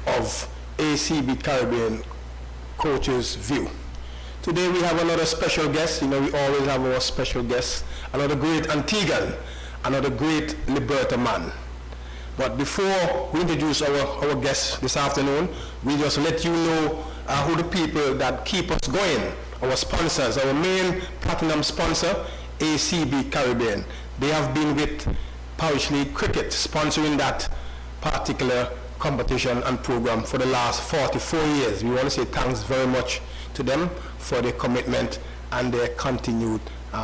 of ACB Caribbean Coaches View. Today we have another special guest. You know, we always have our special guests. Another great Antiguan, another great Liberta man. But before we introduce our guests this afternoon, we just let you know who the people that keep us going, our sponsors, our main platinum sponsor, ACB Caribbean. They have been with Parish League Cricket, sponsoring that particular competition and program for the last 44 years. We want to say thanks very much to them for their commitment and their continued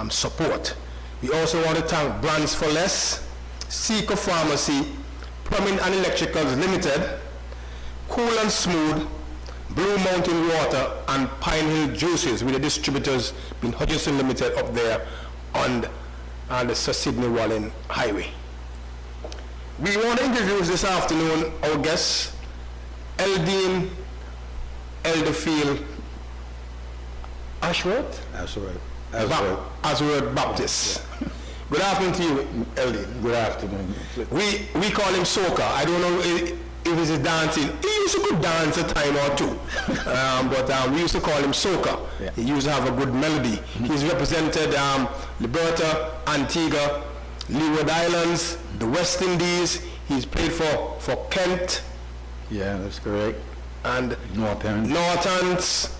support. We also want to thank Brands for Less, Seeker Pharmacy, Plumbing and Electricals Limited, Cool and Smooth, Blue Mountain Water, and Pine Hill Juices, with the distributors being Hutchinson Limited up there on the Sir Sidney Wallen Highway. We want to introduce this afternoon our guests, Eldine Elderfield Ashworth? Ashworth Baptist. Yeah. Good afternoon to you, Eldine. Good afternoon. We call him Soca. I don't know if it's a dancing. He used to could dance a time or two, but we used to call him Soca. Yeah. He used to have a good melody. He's represented Liberta, Antigua, Leeward Islands, the West Indies. He's played for Kent. Yeah, that's correct. And Northants.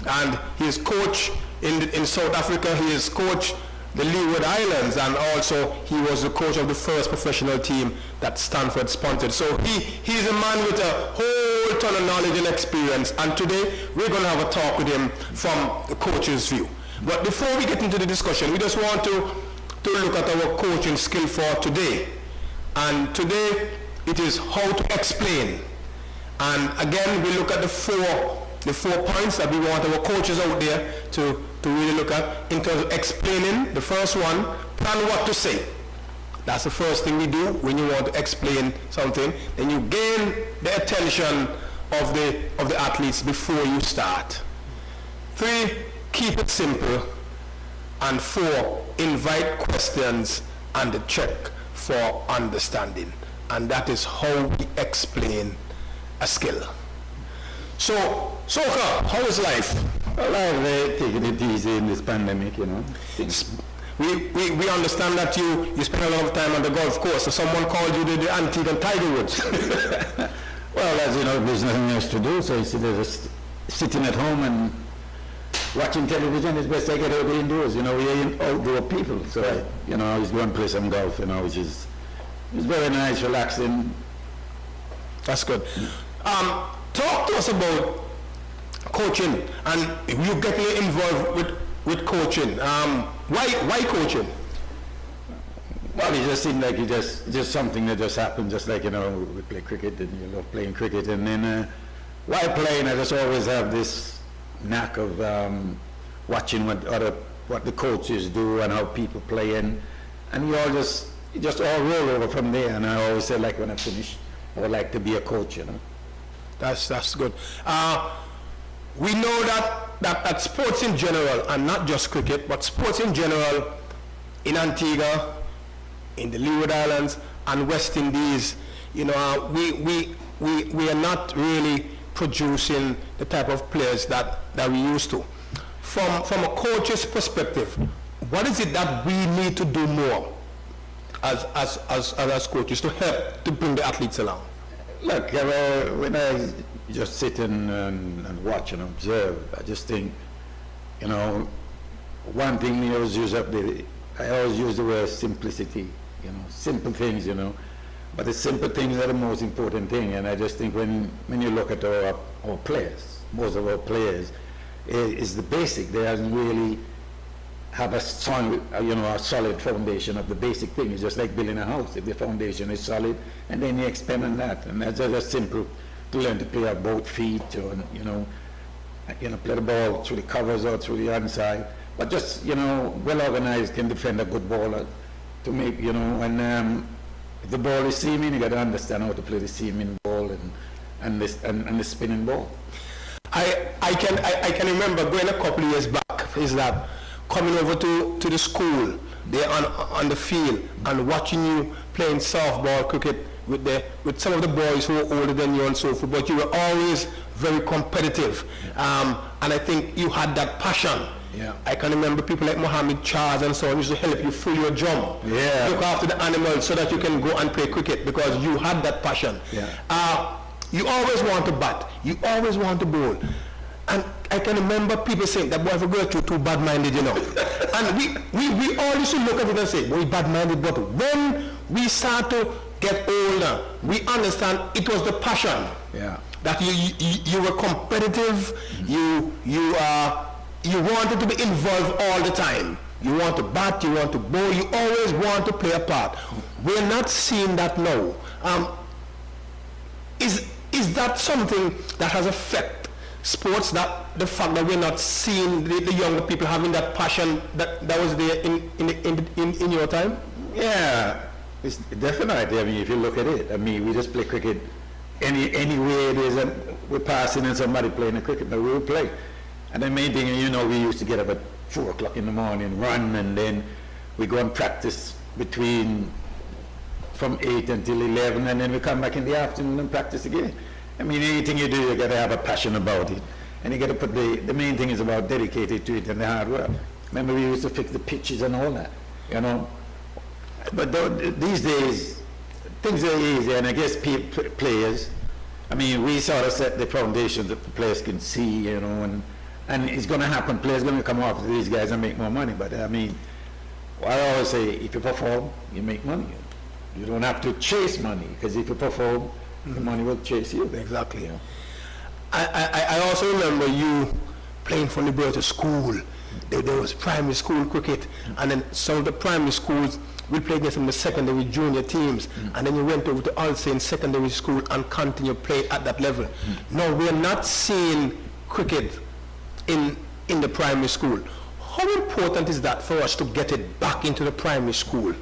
And he's coach in South Africa. He is coach the Leeward Islands, and also he was the coach of the first professional team that Stanford sponsored. So he's a man with a whole ton of knowledge and experience, and today we're going to have a talk with him from the coach's view. But before we get into the discussion, we just want to look at our coaching skill for today. And today it is how to explain. And again, we look at the four points that we want our coaches out there to really look at in terms of explaining. The first one, plan what to say. That's the first thing we do when you want to explain something. Then you gain the attention of the athletes before you start. 3, keep it simple. And 4, invite questions and check for understanding. And that is how we explain a skill. So, Soca, how is life? Well, I've taken it easy in this pandemic, you know. We understand that you spend a lot of time on the golf course. So someone called you the Antiguan Tiger Woods. Well, as you know, there's nothing else to do, so instead of just sitting at home and watching television, it's best I get out indoors. You know, we're outdoor people, so right. You know, I was going to play some golf, you know, which is very nice, relaxing. That's good. Talk to us about coaching, and you getting involved with coaching. Why coaching? Well, it just seemed like it just something that just happened. Just like, you know, we play cricket and you love playing cricket, and then while playing, I just always have this knack of watching what the coaches do and how people play, and we all just all roll over from there. And I always say, like, when I finish, I would like to be a coach, you know. That's good. We know that sports in general, and not just cricket, but sports in general in Antigua, in the Leeward Islands, and West Indies, you know, we are not really producing the type of players that we used to. From a coach's perspective, what is it that we need to do more as coaches to help to bring the athletes along? Look, when I just sit and watch and observe, I just think, you know, one thing I always use the word simplicity, you know, simple things, you know, but the simple things are the most important thing. And I just think when you look at our players, most of our players, is the basic. They haven't really have a solid foundation of the basic thing. It's just like building a house. If the foundation is solid, and then you expand on that, and that's just simple to learn to play on both feet, or you know, play the ball through the covers or through the inside. But just, you know, well organized, can defend a good ball to make, you know, and if the ball is seaming, you got to understand how to play the seaming ball and the spinning ball. I can remember going a couple of years back. Is that coming over to the school there on the field and watching you playing softball, cricket with some of the boys who were older than you and so forth, but you were always very competitive. And I think you had that passion. Yeah. I can remember people like Mohammed Charles and so on used to help you fill your drum. Yeah. Look after the animals so that you can go and play cricket because you had that passion. Yeah. You always want to bat. You always want to bowl. And I can remember people saying that boy, if you go through too bad-minded, you know. And we all used to look at it and say, boy, bad-minded, but when we start to get older, we understand it was the passion. Yeah. That you were competitive, you wanted to be involved all the time. You want to bat, you want to bowl, you always want to play a part. We're not seeing that now. Is that something that has affected sports, that the fact that we're not seeing the younger people having that passion that was there in your time? Yeah, it's definitely. I mean, if you look at it, I mean, we just play cricket any way it is, and we're passing and somebody playing the cricket, but we will play. And the main thing, you know, we used to get up at 4 o'clock in the morning, run, and then we go and practice from 8 until 11, and then we come back in the afternoon and practice again. I mean, anything you do, you got to have a passion about it. And you got to put the main thing is about dedicated to it and the hard work. Remember, we used to fix the pitches and all that, you know. But these days, things are easy, and I guess players, I mean, we sort of set the foundation that the players can see, you know, and it's going to happen. Players going to come after these guys and make more money. But I mean, I always say, if you perform, you make money. You don't have to chase money, because if you perform, the money will chase you. Exactly. Yeah. I also remember you playing for Liberty School. There was primary school cricket, and then some of the primary schools we played against in the secondary junior teams, and then you went over to All Saints Secondary School and continued play at that level. No, we are not seeing cricket in the primary school. How important is that for us to get it back into the primary school?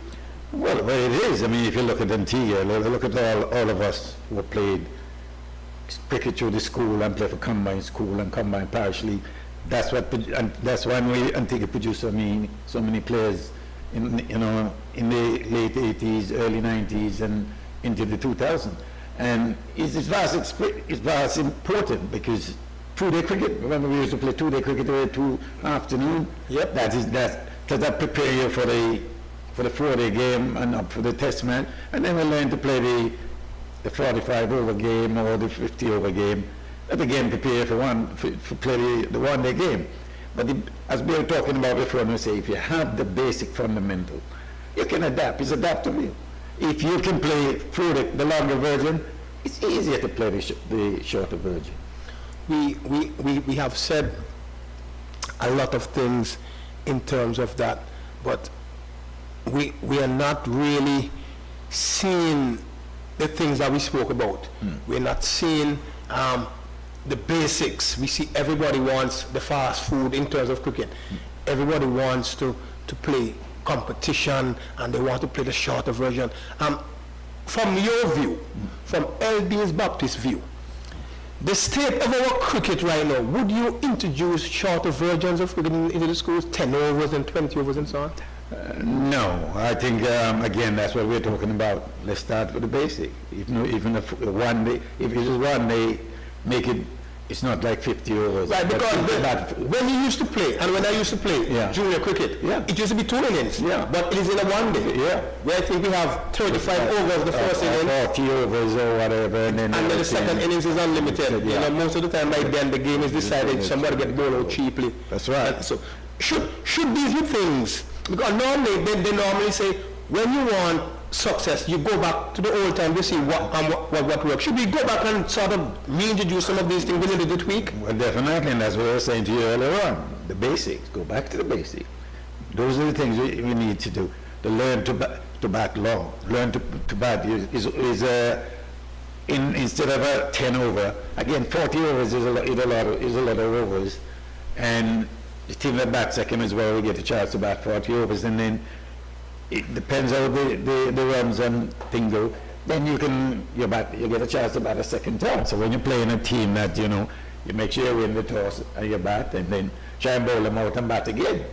Well, it is. I mean, if you look at Antigua, look at all of us who played cricket through the school and played for combined school and combined parish league. That's when Antigua produced so many players in the late 80s, early 90s, and into the 2000s. And it's vast important, because 2-day cricket. Remember, we used to play 2-day cricket every 2 afternoon. Yep. That prepare you for the 4-day game and up for the test match, and then we learn to play the 45-over game or the 50-over game. That again prepare for play the 1-day game. But as we were talking about before, we say if you have the basic fundamental, you can adapt. It's adaptable. If you can play through the longer version, it's easier to play the shorter version. We have said a lot of things in terms of that, but we are not really seeing the things that we spoke about. We're not seeing the basics. We see everybody wants the fast food in terms of cricket. Everybody wants to play competition, and they want to play the shorter version. From your view, from LD's Baptist view, the state of our cricket right now, would you introduce shorter versions of cricket into the schools, 10 overs and 20 overs and so on? No, I think again that's what we're talking about. Let's start with the basic. Even if it's 1 day, make it. It's not like 50 overs. Right, because when you used to play, and when I used to play junior cricket, it used to be 2 innings. Yeah. But it is in a 1 day. Yeah. Where I think we have 35 overs the first inning. 40 overs or whatever, and then the second innings is unlimited. Yeah. You know, most of the time by then the game is decided. Somebody get bowled out cheaply. That's right. And so should these be things? Because normally they normally say when you want success, you go back to the old time to see what works. Should we go back and sort of reintroduce some of these things we need to tweak? Well, definitely, and that's what I was saying to you earlier on. The basics. Go back to the basics. Those are the things we need to do. To learn to bat long. Learn to bat instead of a 10 over. Again, 40 overs is a lot of overs, and the team that bats second as well, we get a chance to bat 40 overs, and then it depends how the runs and thing go. Then you get a chance to bat a second time. So when you're playing a team that you make sure you win the toss and you bat, and then try and bowl them out and bat again,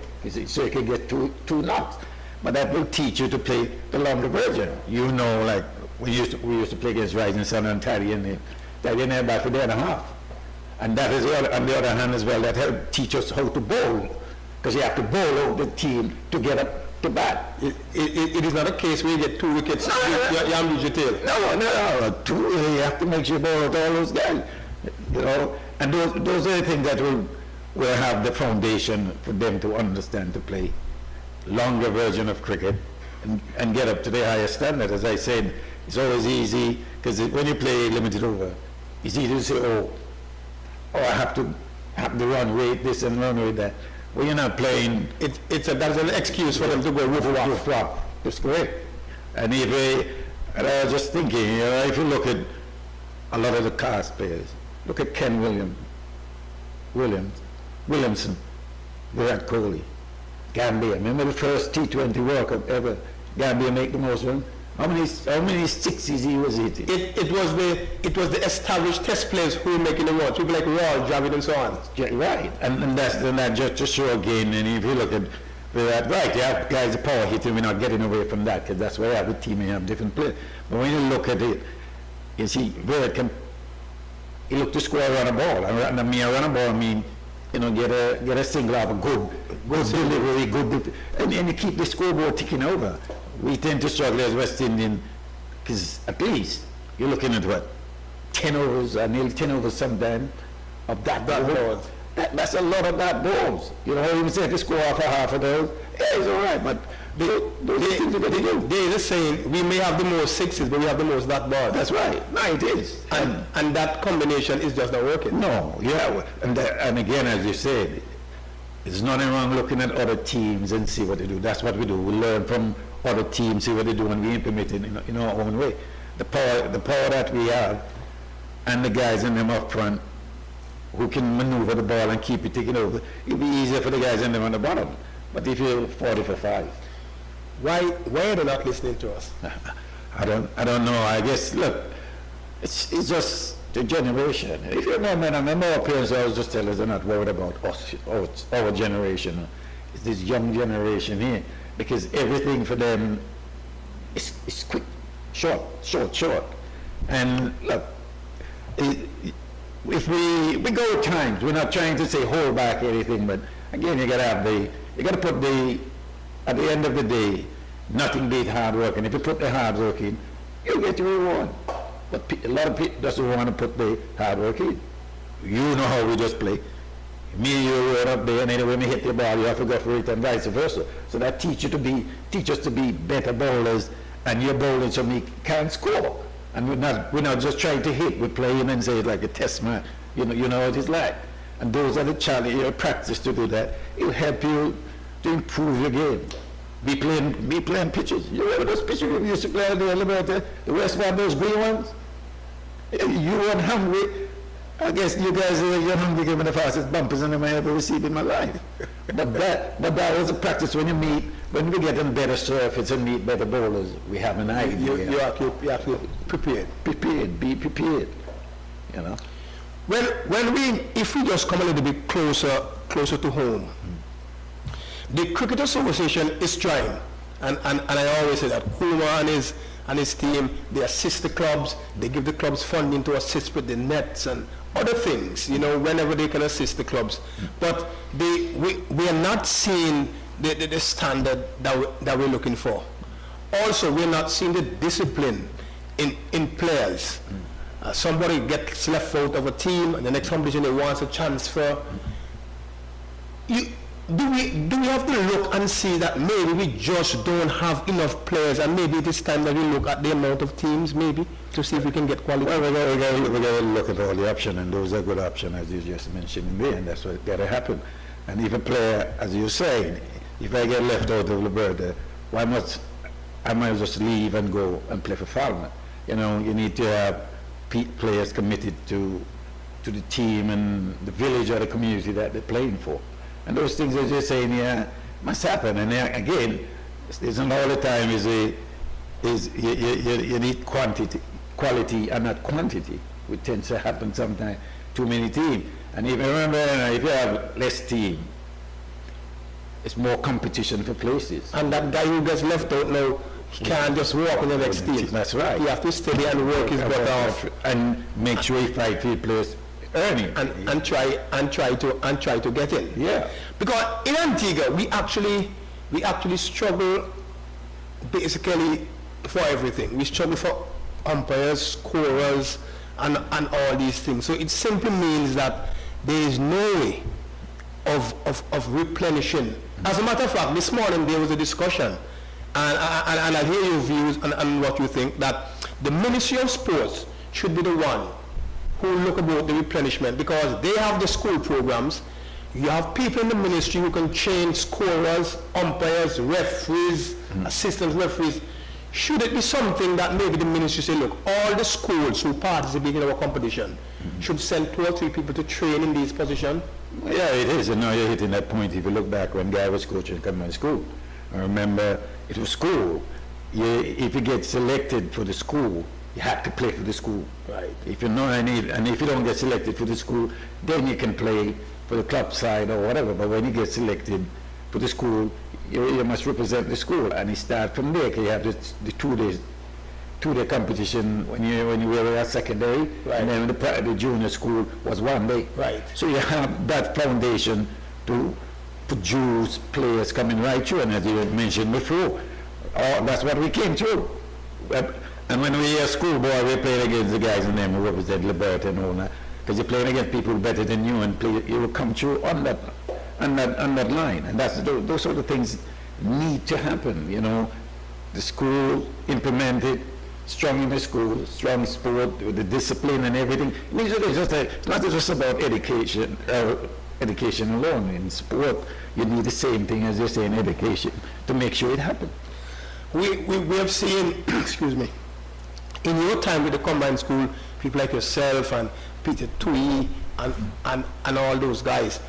so you can get two knocks. But that will teach you to play the longer version. Like we used to play against Rising Sun and Taddy in there back for a day and a half. And that is, on the other hand as well, that helped teach us how to bowl, because you have to bowl out the team to get up to bat. It is not a case where you get 2 wickets, you lose your tail. No, you have to make sure you bowl out all those guys, you know. And those are the things that will have the foundation for them to understand, to play longer version of cricket and get up to the highest standard. As I said, it's always easy, because when you play limited over, it's easy to say, oh, I have to run rate this and run rate that. Well, you're not playing. That's an excuse for them to go roof flop. That's correct. And I was just thinking, you know, if you look at a lot of the cast players, look at Ken Williamson, Virat Kohli, Gambia. Remember the first T20 World Cup ever? Gambia make the most run. How many sixes he was hitting? It was the established test players who were making the runs, people like Raul, Dravid, and so on. Yeah, right, and that just to show again. And if you look at that, right, you have guys the power hitting. We're not getting away from that, because that's why every team may have different players. But when you look at it, you see Virat he looked to score around a ball, and I mean around a ball, I mean, you know, get a single off a good delivery, and you keep the scoreboard ticking over. We tend to struggle as West Indian, because at least you're looking at what, 10 overs, nearly 10 overs sometime of that ball. That's a lot of that balls. You know, even say if you score off a half of those, yeah, it's all right, but those things are going to do. They're just saying we may have the most sixes, but we have the most that ball. That's right. No, it is. And that combination is just not working. No, yeah, and again, as you said, there's nothing wrong looking at other teams and see what they do. That's what we do. We learn from other teams, see what they do, and we implement it in our own way. The power that we have, and the guys in them up front who can maneuver the ball and keep it taking over, it'll be easier for the guys in them on the bottom. But if you're 40 for 5, why are they not listening to us? I don't know. I guess, look, it's just the generation. If you remember our parents always just tell us they're not worried about us, our generation. It's this young generation here, because everything for them is quick, short. And look, if we go at times, we're not trying to say hold back anything, but again, you gotta put at the end of the day, nothing beats hard work, and if you put the hard work in, you'll get your reward. But a lot of people doesn't want to put the hard work in. You know how we just play. Me and you were up there, and anyway, when we hit the ball, you have to go for it, and vice versa. So that teach us to be better bowlers, and you're bowling so we can't score. And we're not just trying to hit. We're playing and say it like a test match. You know what it's like. And those are the challenge. You practice to do that. It'll help you to improve your game. Be playing pitches. You remember those pitches we used to play at the elevator? The West one, those green ones. You weren't hungry. I guess you guys you're hungry, given the fastest bumpers I ever received in my life. but that was a practice when we get on better surface and meet better bowlers. We have an idea. You have to prepared. Be prepared. You know. Well, if we just come a little bit closer to home, the Cricket Association is trying, and I always say that Kuma and his team, they assist the clubs, they give the clubs funding to assist with the nets and other things, you know, whenever they can assist the clubs. But we are not seeing the standard that we're looking for. Also, we're not seeing the discipline in players. Somebody gets left out of a team, and the next competition they want a transfer. Do we have to look and see that maybe we just don't have enough players, and maybe it is time that we look at the amount of teams, maybe, to see if we can get quality? Well, we got to look at all the options, and those are good options, as you just mentioned me, and that's what got to happen. And if a player, as you say, if I get left out of Liberta, I might just leave and go and play for Falmouth. You know, you need to have players committed to the team and the village or the community that they're playing for. And those things, as you're saying, yeah, must happen. And again, it's not all the time you need quality and not quantity, which tends to happen sometimes. Too many teams. And if you remember, if you have less team, it's more competition for places. And that guy who gets left out now, He can't just walk in the next team. That's right. He have to steady and work his butt off and make sure he fight for players earning and try to get in. Yeah. Because in Antigua we actually struggle basically for everything. We struggle for umpires, scorers, and all these things. So it simply means that there is no way of replenishing. As a matter of fact, this morning there was a discussion, and I hear your views and what you think, that the Ministry of Sports should be the one who look about the replenishment, because they have the school programs. You have people in the ministry who can change scorers, umpires, referees, assistant referees. Should it be something that maybe the ministry say, look, all the schools who participate in our competition should send 2 or 3 people to train in these positions? Yeah, it is, and now you're hitting that point. If you look back when Guy was coaching combined school, I remember it was school. If you get selected for the school, you have to play for the school. Right. If you know, and if you don't get selected for the school, then you can play for the club side or whatever. But when you get selected for the school, you must represent the school, and you start from there. You have the 2-day competition when you were at second day, right. And then the junior school was 1 day. Right. So you have that foundation to produce players coming right through, and as you mentioned before, that's what we came through. And when we were schoolboy, we played against the guys in them who represent Liberty and all that, because you're playing against people better than you, and you will come through on that line, and those sort of things need to happen. You know, the school implemented, strong in the school, strong sport with the discipline and everything. It's not just about education alone. In sport, you need the same thing as you say in education to make sure it happens. We have seen, excuse me, in your time with the combined school, people like yourself and Peter Tui and all those guys,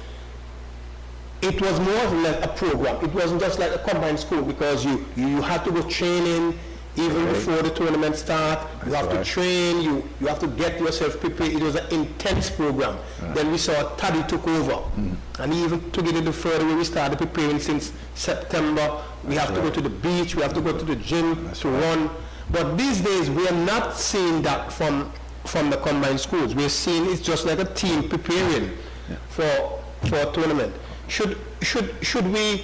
it was more or less a program. It wasn't just like a combined school, because you had to go training even before the tournament start. You have to train, you have to get yourself prepared. It was an intense program. Then we saw Taddy took over, and he even took it a little further where we started preparing since September. We have to go to the beach, we have to go to the gym to run. But these days we are not seeing that from the combined schools. We're seeing it's just like a team preparing for a tournament. Should we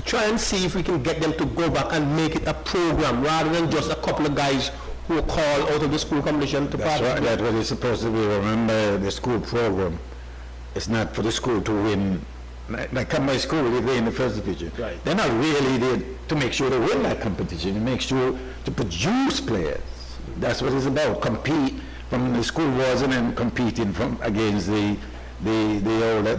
try and see if we can get them to go back and make it a program rather than just a couple of guys who are called out of the school competition to participate? Right. That's what it's supposed to be. Remember, the school program, it's not for the school to win. Like combined school, they in the first division. Right. They're not really there to make sure they win that competition. To make sure to produce players. That's what it's about. Compete from the school was, and then competing from against the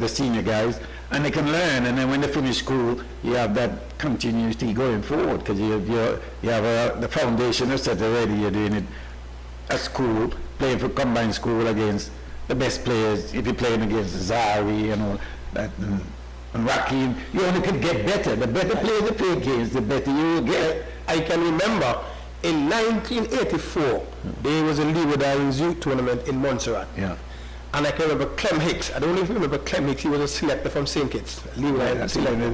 senior guys. And they can learn, and then when they finish school, you have that continuity going forward, because you have the foundation is set already. You're doing it at school, playing for combined school against the best players. If you're playing against Zari and all that, and Rocky, you only can get better. The better players you play against, the better you will get. I can remember in 1984, there was a Leeward Islands Youth Tournament in Montserrat. Yeah. And I can remember Clem Hicks. I don't know if you remember Clem Hicks. He was a selector from St. Kitts. The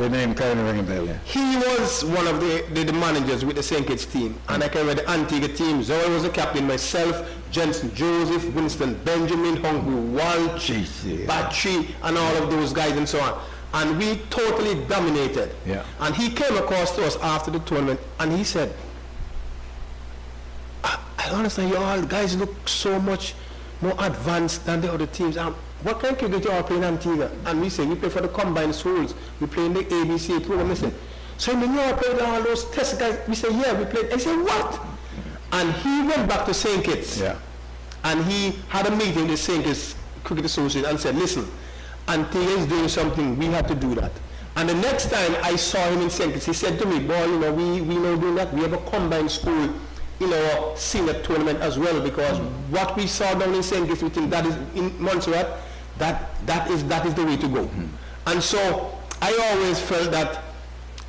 name kind of ring a bell, yeah. He was one of the managers with the St. Kitts team. And I can remember the Antigua team. Zoe was the captain, myself, Jensen Joseph, Winston Benjamin, Hungry Walsh, Batchy, and all of those guys and so on. And we totally dominated. Yeah. And he came across to us after the tournament and he said, I don't understand, you all guys look so much more advanced than the other teams. What kind of cricket you all play in Antigua? And we say, we play for the combined schools. We play in the ABC program. We say, so when you all played all those test guys? We say, yeah, we played. I said, what? And he went back to St. Kitts. Yeah. And he had a meeting with the St. Kitts Cricket Association and said, listen, Antigua is doing something, we have to do that. And the next time I saw him in St. Kitts, he said to me, boy, you know, we know doing that. We have a combined school in our senior tournament as well, because what we saw down in St. Kitts, we think that is in Montserrat, that is the way to go. And so I always felt that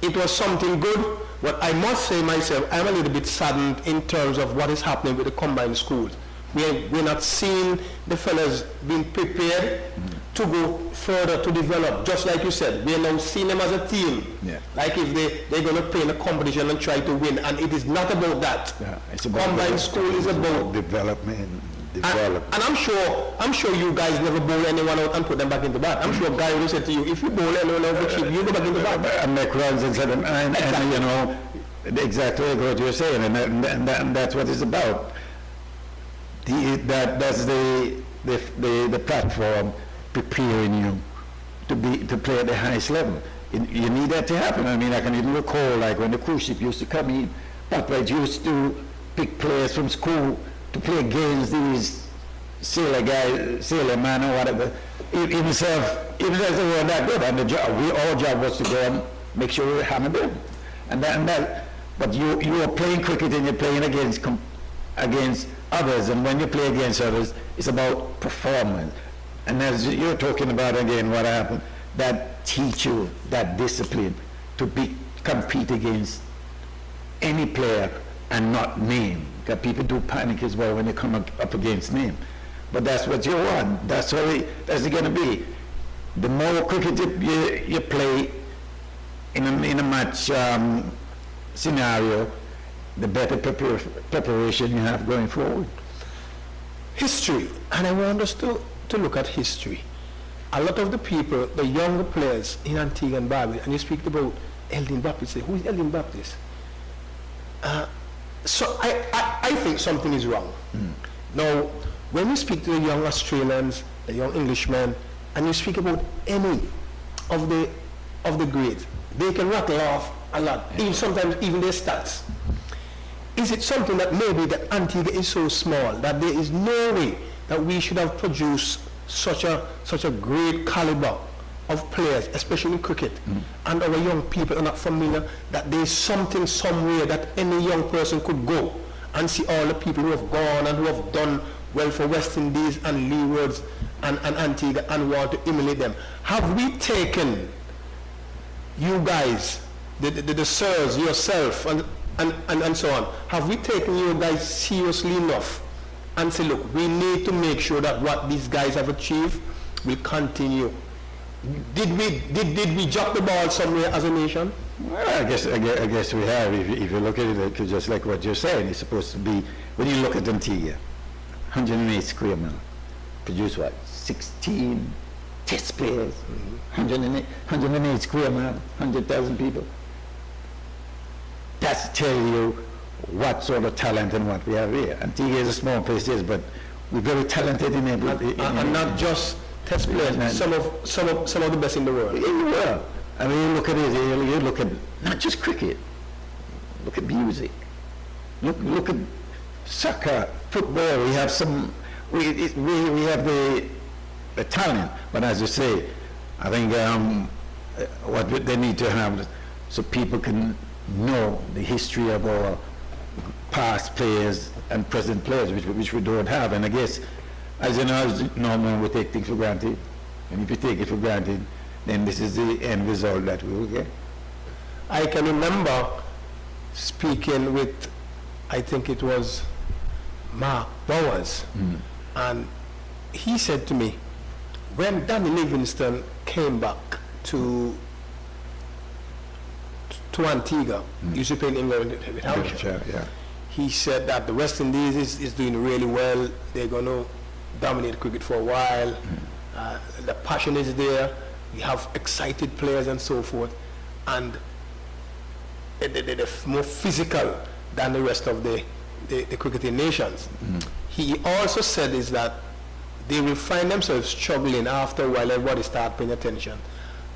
it was something good, but I must say myself, I'm a little bit saddened in terms of what is happening with the combined schools. We're not seeing the fellas being prepared to go further to develop, just like you said. We are now seeing them as a team. Yeah. Like if they're going to play in a competition and try to win, and it is not about that. Yeah, it's about Combined school is about development. and I'm sure you guys never bowl anyone out and put them back in the bat. I'm sure Guy will say to you, if you bowl anyone out for cheap, you go back in the bat. And make runs and you know, exactly what you're saying, and that's what it's about. That's the platform preparing you to play at the highest level. You need that to happen. I mean, I can even recall like when the cruise ship used to come in, Papa used to pick players from school to play against these sailor guys, sailor man or whatever. Even if they weren't that good, and our job was to go and make sure we hammer them. But you are playing cricket and you're playing against others, and when you play against others, it's about performance. And as you're talking about again, what happened, that teach you that discipline to compete against any player and not name. Because people do panic as well when they come up against name. But that's what you want. That's going to be. The more cricket you play in a match scenario, the better preparation you have going forward. History, and I want us to look at history. A lot of the people, the younger players in Antigua and Barbuda, and you speak about Eldin Baptiste, who is Eldin Baptiste? So I think something is wrong. Now, when you speak to the young Australians, the young Englishmen, and you speak about any of the grades, they can rattle off a lot, sometimes even their stats. Is it something that maybe the Antigua is so small that there is no way that we should have produced such a great caliber of players, especially in cricket, and our young people are not familiar that there is something somewhere that any young person could go and see all the people who have gone and who have done well for West Indies and Leewards and Antigua and want to emulate them? Have we taken you guys, the sirs, yourself, and so on, have we taken you guys seriously enough and say, look, we need to make sure that what these guys have achieved will continue? Did we drop the ball somewhere as a nation? Well, I guess we have. If you look at it, just like what you're saying, it's supposed to be, when you look at Antigua, 108 square mile, produce what, 16 test players, 108 square mile, 100,000 people. That's tell you what sort of talent and what we have here. Antigua is a small place, yes, but we're very talented in every. And not just test players, some of the best in the world. In the world. I mean, you look at it. You look at not just cricket. Look at music. Look at soccer, football. We have some. We have the talent, but as you say, I think what they need to have so people can know the history of our past players and present players, which we don't have. And I guess, as you know, as normal, we take things for granted. And if you take it for granted, then this is the end result that we will get. I can remember speaking with, I think it was Mark Bowers, and he said to me, when Danny Livingston came back to Antigua, he used to play in England with Hampshire. Yeah. He said that the West Indies is doing really well. They're going to dominate cricket for a while. The passion is there. We have excited players and so forth, and they're more physical than the rest of the cricketing nations. He also said is that they will find themselves struggling after a while. Everybody start paying attention,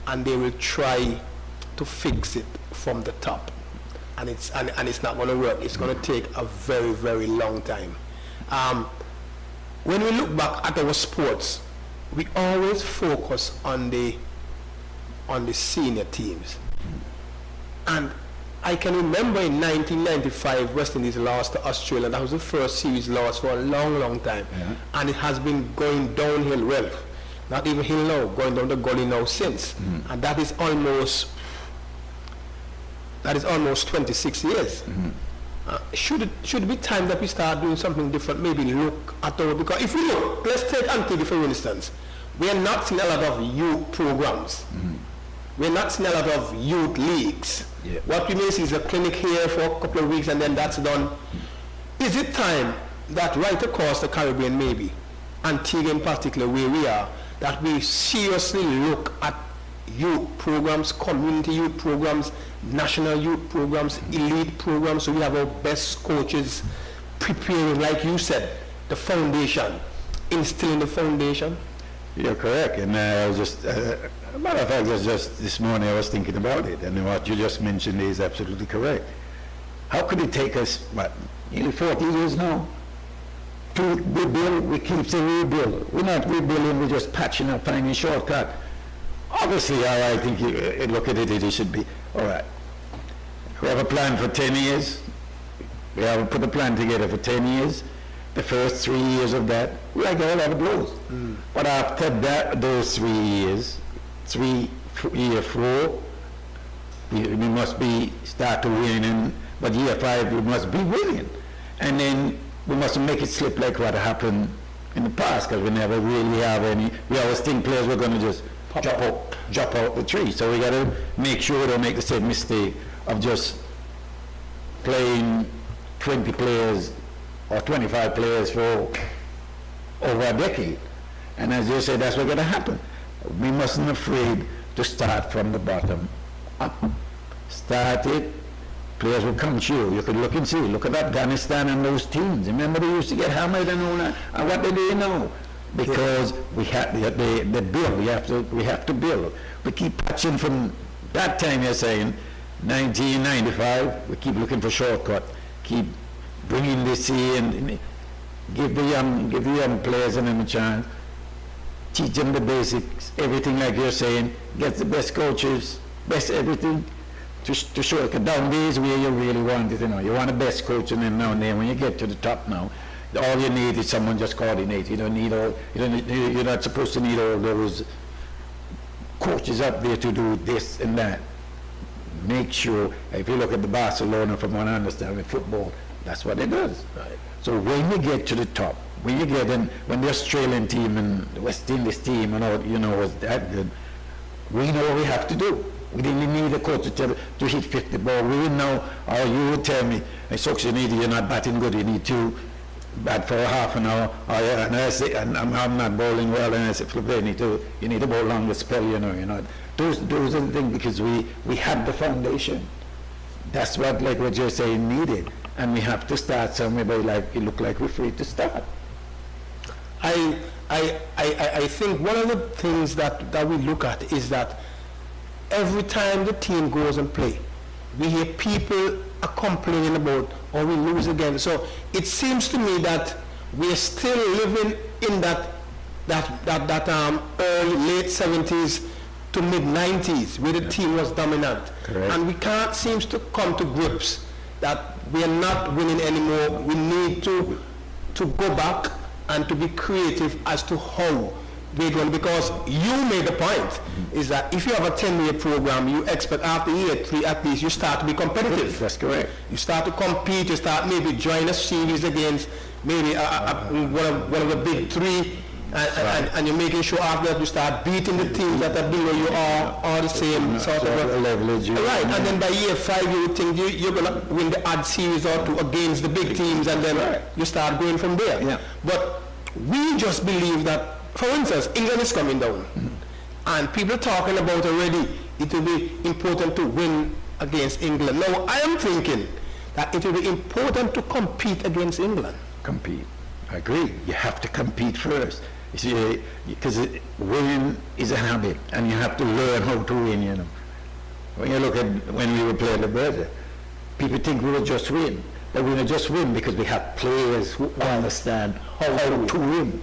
and they will try to fix it from the top, and it's not going to work. It's going to take a very, very long time. When we look back at our sports, we always focus on the senior teams, and I can remember in 1995 West Indies lost to Australia. That was the first series loss for a long, long time, and it has been going downhill. Well, not even hill now, going down the gully now since, and that is almost 26 years. Should it be time that we start doing something different? Maybe look at our, because if we look, let's take Antigua for instance. we are not seeing a lot of youth programs. We're not seeing a lot of youth leagues. Yeah. What we may see is a clinic here for a couple of weeks and then that's done. Is it time that right across the Caribbean maybe, Antigua in particular where we are, that we seriously look at youth programs, community youth programs, national youth programs, elite programs, so we have our best coaches preparing, like you said, the foundation, instilling the foundation? You're correct, and I was just, a matter of fact, just this morning I was thinking about it, and what you just mentioned is absolutely correct. How could it take us, what, nearly 40 years now, to rebuild? We keep saying rebuild. We're not rebuilding, we're just patching up, finding a shortcut. Obviously, I think you look at it, it should be, all right, we have a plan for 10 years. We have put a plan together for 10 years. The first 3 years of that, we like all have blows. But after that, those 3 years, year 4, we must be start to win, but year 5 we must be winning, and then we must make it slip like what happened in the past, because we never really have any. We always think players were going to just jump out the tree. So we got to make sure we don't make the same mistake of just playing 20 players or 25 players for over a decade. And as you say, that's what's going to happen. We mustn't afraid to start from the bottom up. Start it, players will come to you. You could look and see. Look at Afghanistan and those teams. Remember they used to get hammered and all that? And what did they know? Because we have they build. We have to build. We keep patching from that time. You're saying 1995. We keep looking for shortcut. Keep bringing this in. Give the young players a chance. Teach them the basics. Everything like you're saying. Get the best coaches, best everything. To show it. Down there is where you really want it. You want the best coach, and then down there when you get to the top now. All you need is someone just coordinate. You don't need all. You're not supposed to need all those coaches up there to do this and that. Make sure. If you look at the Barcelona, from what I understand with football, that's what it does. Right. So when you get to the top, when you get in, when the Australian team and the West Indies team and all, was that good, we know what we have to do. We didn't need a coach to hit 50 ball. We would know, or you would tell me, hey, Sox, you're not batting good. You need to bat for half an hour. Oh, yeah, and I say, and I'm not bowling well. And I say, flip, you need to bowl longer spell. Those are the things, because we had the foundation. That's what, like what you're saying, needed, and we have to start somewhere. But it look like we're free to start. I think one of the things that we look at is that every time the team goes and play, we hear people are complaining about, or we lose again. So it seems to me that we're still living in that early, late 70s to mid 90s, where the team was dominant. Correct. And we can't seem to come to grips that we are not winning anymore. We need to go back and to be creative as to how we're going, because you made the point, is that if you have a 10-year program, you expect after year 3 at least you start to be competitive. That's correct. You start to compete, you start maybe join a series against maybe one of the big 3, and you're making sure after that you start beating the teams that are below you are the same sort of leverage. Right, and then by year 5 you would think you're going to win the odd series or 2 against the big teams, and then you start going from there. Yeah. But we just believe that, for instance, England is coming down, and people are talking about already it will be important to win against England. Now, I am thinking that it will be important to compete against England. Compete. I agree. You have to compete first. You see, because winning is a habit, and you have to learn how to win. When you look at when we were playing the Bertha, people think we will just win. But we will just win because we have players who understand how to win.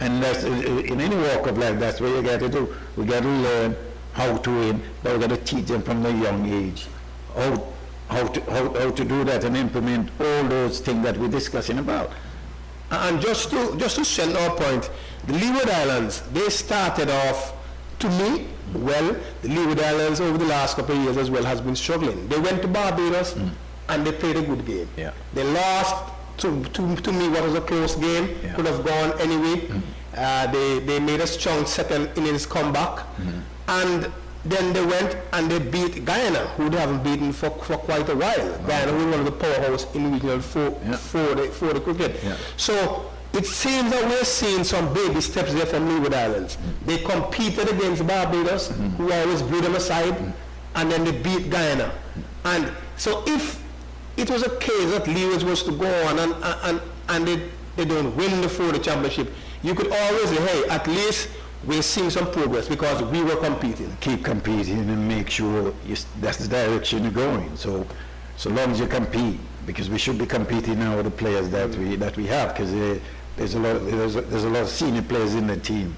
And that's, in any walk of life, that's what you got to do. We got to learn how to win, but we got to teach them from a young age how to do that and implement all those things that we're discussing about. And just to send our point, the Leeward Islands, they started off, to me, well, the Leeward Islands over the last couple of years as well has been struggling. They went to Barbados and they played a good game. Yeah. They lost to me, what was a close game. Yeah. Could have gone anyway. They made a strong second innings comeback, and then they went and they beat Guyana, who they haven't beaten for quite a while. Guyana, who is one of the powerhouse in regional for the cricket. Yeah. So it seems that we're seeing some baby steps there from Leeward Islands. They competed against Barbados, who always blew them aside, and then they beat Guyana. And so if it was a case that Leeward was to go on and they don't win the 4-day championship, you could always say, hey, at least we're seeing some progress because we were competing. Keep competing and make sure that's the direction you're going. So long as you compete, because we should be competing now with the players that we have, because there's a lot of senior players in the team,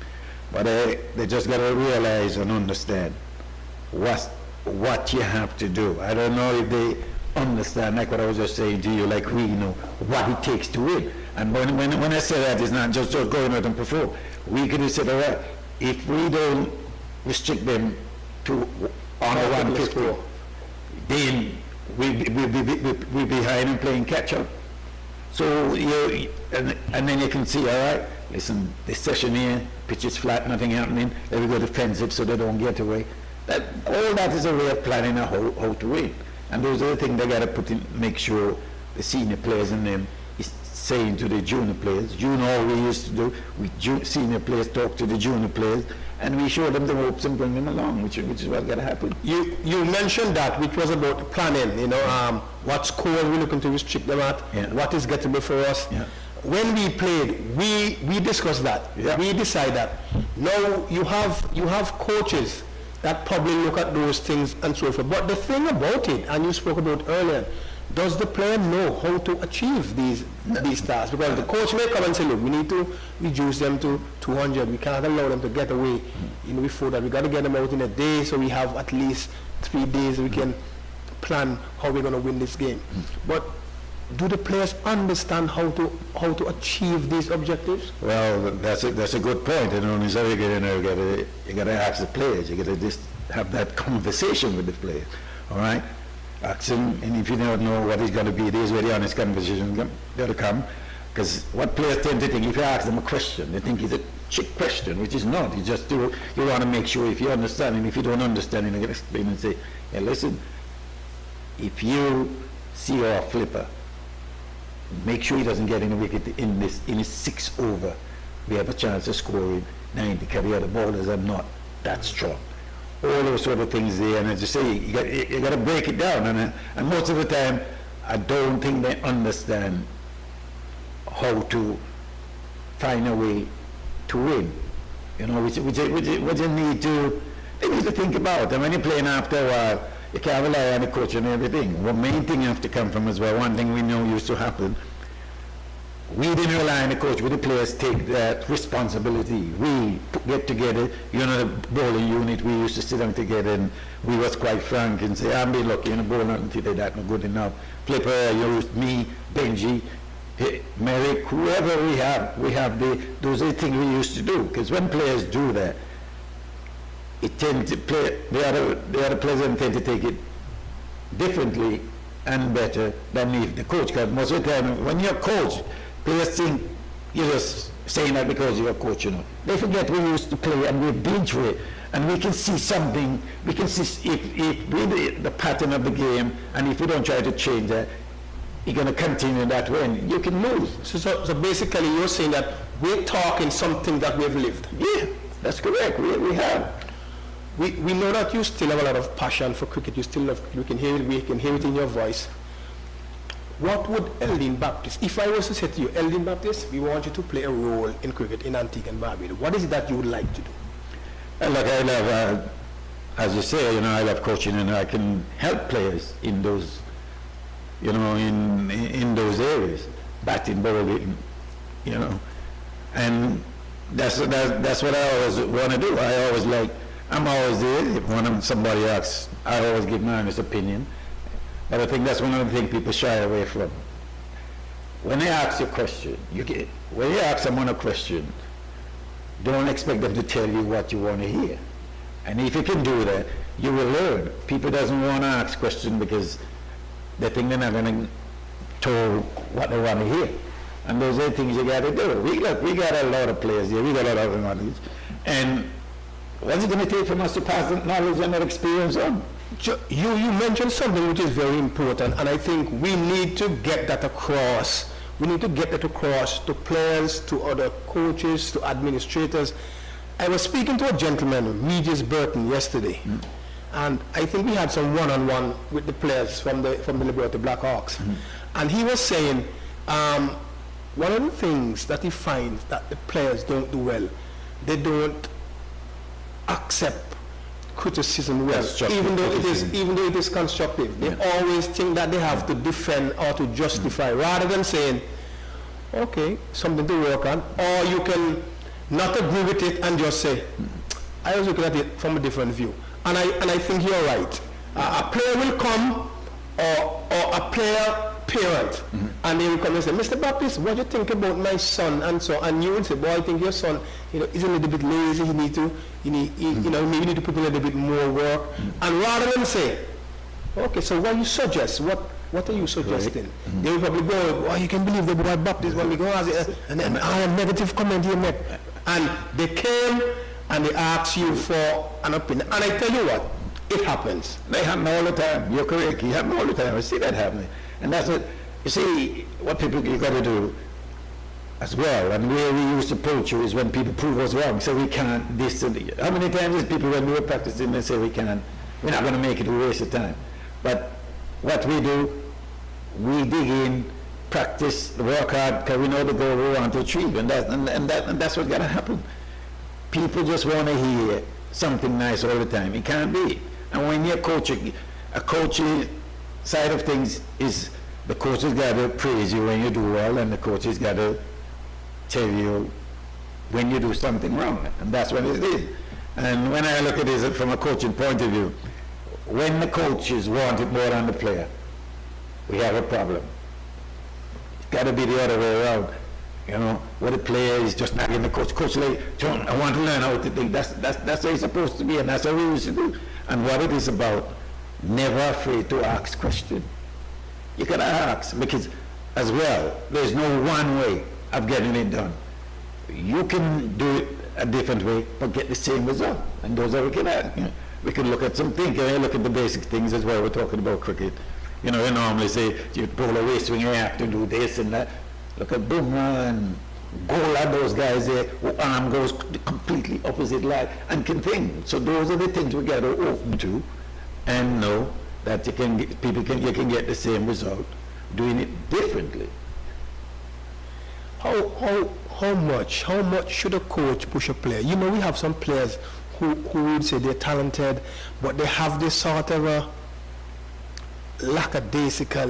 but they just got to realize and understand what you have to do. I don't know if they understand, like what I was just saying to you, like we know what it takes to win. And when I say that, it's not just going out and perform. We could have said, all right, if we don't restrict them to under 150, then we're behind and playing catch up. So and then you can see, all right, listen, this session here, pitch is flat, nothing happening. Let me go defensive so they don't get away. All that is a way of planning how to win. And those are the things they got to make sure the senior players in them is saying to the junior players. You know what we used to do. Senior players talk to the junior players, and we show them the ropes and bring them along, which is what's got to happen. You mentioned that, which was about planning. What score we're looking to restrict them at. Yeah. What is gettable for us. Yeah. When we played, we discussed that. Yeah. We decided that. Now you have coaches that probably look at those things and so forth. But the thing about it, and you spoke about earlier, does the player know how to achieve these tasks? Because the coach may come and say, look, we need to reduce them to 200. We can't allow them to get away before that. We got to get them out in a day, so we have at least 3 days we can plan how we're going to win this game. But do the players understand how to achieve these objectives? Well, that's a good point. So you got to ask the players. You got to just have that conversation with the players. All right, ask them, and if you don't know what it's going to be, this is where the honest conversation got to come. Because what players tend to think, if you ask them a question, they think it's a trick question, which is not. You just you want to make sure if you understand, and if you don't understand, you can explain and say, hey, listen, if you see our flipper, make sure he doesn't get in the wicket in his 6 over. We have a chance of scoring 90 career. The bowlers are not that strong. All those sort of things there, and as you say, you got to break it down. And most of the time, I don't think they understand how to find a way to win. Which you need to think about. And when you're playing after a while, you can't rely on the coach and everything. One main thing you have to come from as well, one thing we know used to happen, we didn't rely on the coach, we the players take that responsibility. We get together, the bowling unit, we used to sit down together and we was quite frank and say, I'm being lucky, bowling nothing today, that's not good enough. Flipper, me, Benji, Merrick, whoever we have those are the things we used to do. Because when players do that, it tends to play, the other players tend to take it differently and better than if the coach. Because most of the time, when you're a coach, players think you're just saying that because you're a coach, They forget we used to play and we've been through it. And we can see something, we can see if we the pattern of the game, and if we don't try to change that, you're going to continue that way and you can lose. So basically you're saying that we're talking something that we've lived. Yeah, that's correct, we have. We know that you still have a lot of passion for cricket. You can hear it in your voice. What would Eldin Baptist, if I was to say to you, Eldin Baptist, we want you to play a role in cricket in Antigua and Barbuda, what is it that you would like to do? Look, I love, as you say, I love coaching, and I can help players in those, in those areas, batting, bowling, and that's what I always want to do. I'm always there. If somebody asks, I always give my honest opinion. But I think that's one of the things people shy away from. When they ask you a question, when you ask someone a question, don't expect them to tell you what you want to hear. And if you can do that, you will learn. People doesn't want to ask questions because they think they're not going to told what they want to hear. And those are the things you got to do. We got a lot of players here. We got a lot of knowledge. And what's it going to take from us to pass that knowledge and that experience on? You mentioned something which is very important, and I think we need to get that across. We need to get that across to players, to other coaches, to administrators. I was speaking to a gentleman, Regis Burton, yesterday, and I think we had some one-on-one with the players from the Liberty Blackhawks, and he was saying one of the things that he finds that the players don't do well, they don't accept criticism well, even though it is constructive. They always think that they have to defend or to justify, rather than saying, okay, something to work on, or you can not agree with it and just say, I was looking at it from a different view. And I think you're right. A player will come, or a player parent, and they will come and say, Mr. Baptist, what do you think about my son? And so, and you will say, boy, I think your son, is a little bit lazy. Maybe you need to put in a little bit more work. And rather than say, okay, so what you suggest? What are you suggesting? They will probably go, oh, you can believe the boy Baptist when we go as it, and then I have negative comment here, mate. And they came and they asked you for an opinion. And I tell you what, it happens. They happen all the time. You're correct. It happens all the time. I see that happening. And that's what, you see, what people you got to do as well, and where we used to approach you is when people prove us wrong. So we can't, this and that. How many times is people when we were practicing, they say we can't, we're not going to make it, we waste of time. But what we do, we dig in, practice, work hard, because we know the goal we want to achieve, and that's what's got to happen. People just want to hear something nice all the time. It can't be. And when you're coaching, a coaching side of things is the coach has got to praise you when you do well, and the coach has got to tell you when you do something wrong, and that's what it is. And when I look at it from a coaching point of view, when the coaches want it more than the player, we have a problem. It's got to be the other way around. Where the player is just nagging the coach. Coach, like, John, I want to learn how to think. That's how it's supposed to be, and that's how we used to do. And what it is about, never afraid to ask questions. You can ask, because as well, there's no one way of getting it done. You can do it a different way, but get the same result. And those are we can add. We can look at some things, look at the basic things as well. We're talking about cricket. We normally say, you pull a waist swing, you have to do this and that. Look at Bumrah and Gola, those guys there, who arm goes completely opposite line and can think. So those are the things we got to open to and know that you can get the same result doing it differently. How much should a coach push a player? We have some players who would say they're talented, but they have this sort of a lackadaisical,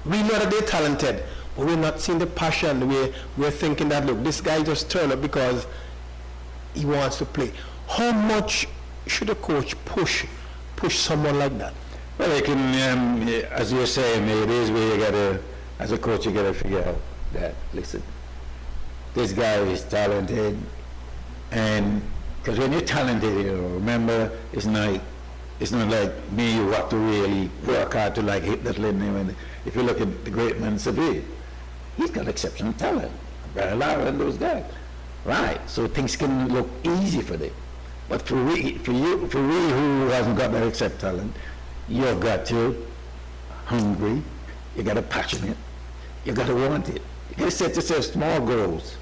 we know that they're talented, but we're not seeing the passion. We're thinking that, look, this guy just turned up because he wants to play. How much should a coach push someone like that? Well, they can, as you're saying, it is where you gotta, as a coach, you gotta figure out that, listen, this guy is talented, and because when you're talented, remember, it's not like me, you have to really work hard to like hit that limit. If you look at the great man Seville, he's got exceptional talent. Barry Lara and those guys. Right, so things can look easy for them. But for we who hasn't got that except talent, you've got to hungry, you got to passionate, you got to want it. You got to set yourself small goals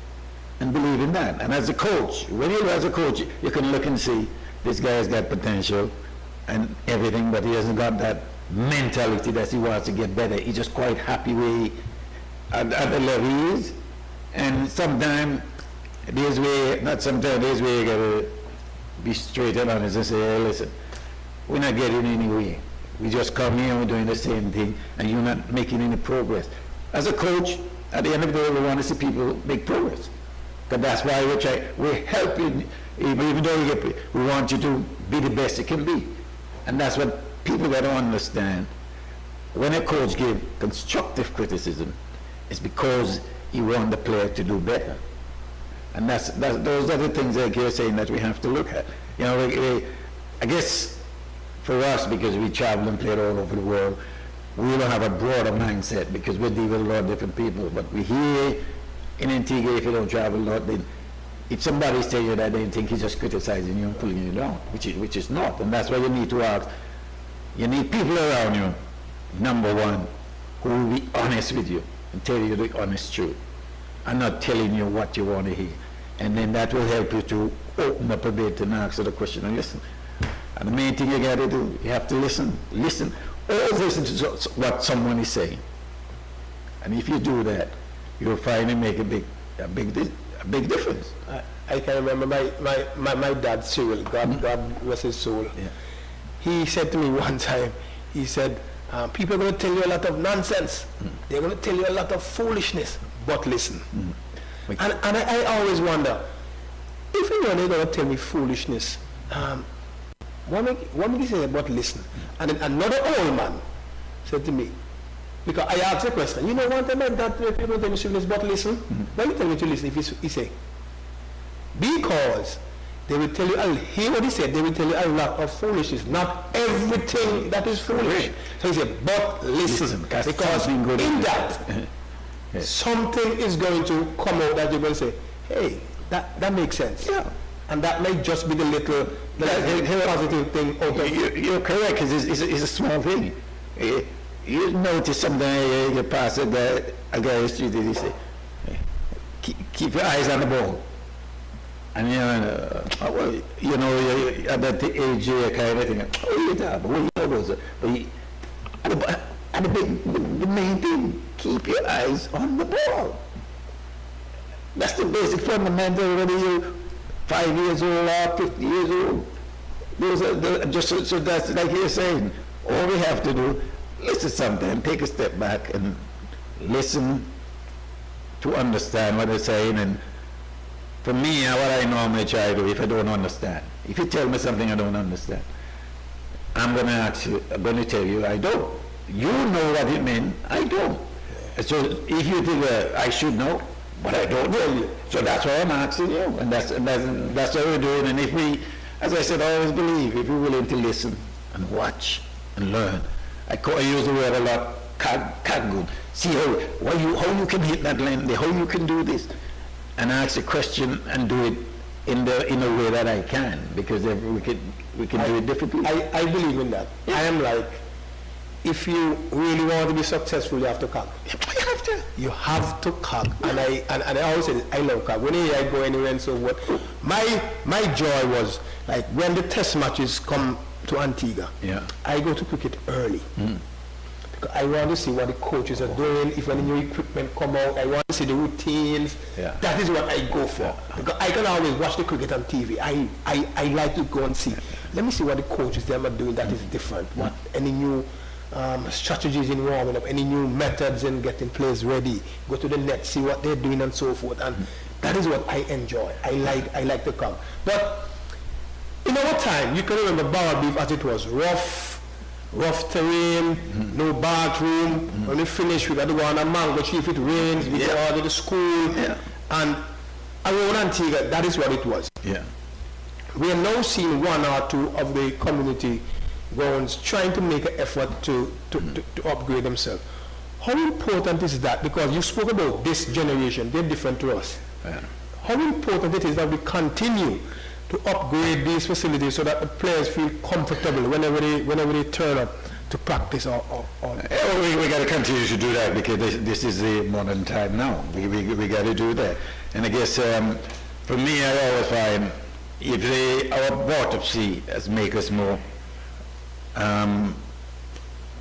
and believe in that. And as a coach, you can look and see this guy has got potential and everything, but he hasn't got that mentality that he wants to get better. He's just quite happy where he, at the level he is. And sometimes there's where you gotta be straight and honest and say, hey, listen, we're not getting anywhere. We just come here and we're doing the same thing and you're not making any progress. As a coach, at the end of the day, we want to see people make progress. Because that's why we're helping, even though we want you to be the best you can be. And that's what people got to understand. When a coach gives constructive criticism, it's because he wants the player to do better. And those are the things like you're saying that we have to look at. I guess for us, because we travel and played all over the world, we will have a broader mindset because we deal with a lot of different people. But we hear in Antigua, if you don't travel a lot, then if somebody's telling you that, they think he's just criticizing you and pulling you down, which is not. And that's why you need to ask. You need people around you, number one, who will be honest with you and tell you the honest truth and not telling you what you want to hear. And then that will help you to open up a bit and answer the question and listen. And the main thing you got to do, you have to listen. Listen. Always listen to what someone is saying. And if you do that, you'll find it make a big difference. I can remember my dad, Cyril, God bless his soul. Yeah. He said to me one time, he said, people are going to tell you a lot of nonsense. They're going to tell you a lot of foolishness, but listen. And I always wonder, if you know they're going to tell me foolishness, what make you say but listen? And then another old man said to me, because I asked the question, you know one time that people tell me foolishness but listen? Why you tell me to listen if he say? Because they will tell you, I'll hear what he said, they will tell you a lot of foolishness, not everything that is foolish. So he said, but listen, because in that, yes, something is going to come out that you're going to say, hey, that makes sense. Yeah. And that may just be the little positive thing out of You're correct, because it's a small thing. You notice something, you pass it, a guy in the street, he say, keep your eyes on the ball. And you know, at that age, kind of thing, and the main thing, keep your eyes on the ball. That's the basic fundamental, whether you're 5 years old or 50 years old. Those are just so that's like you're saying, all we have to do, listen sometimes, take a step back and listen to understand what they're saying. And for me, what I normally try to do, if I don't understand, if you tell me something I don't understand, I'm going to ask you, I'm going to tell you I don't. You know what it meant, I don't. So if you think I should know, but I don't know, so that's why I'm asking you, and that's what we're doing. And if we, as I said, I always believe, if we're willing to listen and watch and learn, I use the word a lot, good. See how you can hit that line, how you can do this, and ask a question and do it in a way that I can, because we can do it differently. I believe in that. Yeah. I am like, if you really want to be successful, you have to cock. You have to cock. And I always say, I love cock. When I go anywhere and so forth, my joy was like when the test matches come to Antigua. Yeah. I go to cricket early. Because I want to see what the coaches are doing. If any new equipment come out, I want to see the routines. Yeah. That is what I go for. Yeah. Because I can always watch the cricket on TV. I like to go and see. Let me see what the coaches them are doing that is different. What any new strategies in warming up, any new methods in getting players ready, go to the net, see what they're doing and so forth. And that is what I enjoy. I like to come. But in our time, you can remember Barra Beef as it was rough terrain, no bathroom. When we finish, we got to go on a mango tree if it rains, we go out to the school. Yeah. And around Antigua, that is what it was. Yeah. We are now seeing one or two of the community grounds trying to make an effort to upgrade themselves. How important is that? Because you spoke about this generation, they're different to us. Yeah. How important it is that we continue to upgrade these facilities so that the players feel comfortable whenever they turn up to practice or we got to continue to do that, because this is the modern time now. We got to do that. And I guess for me, I always find if our autopsy has make us more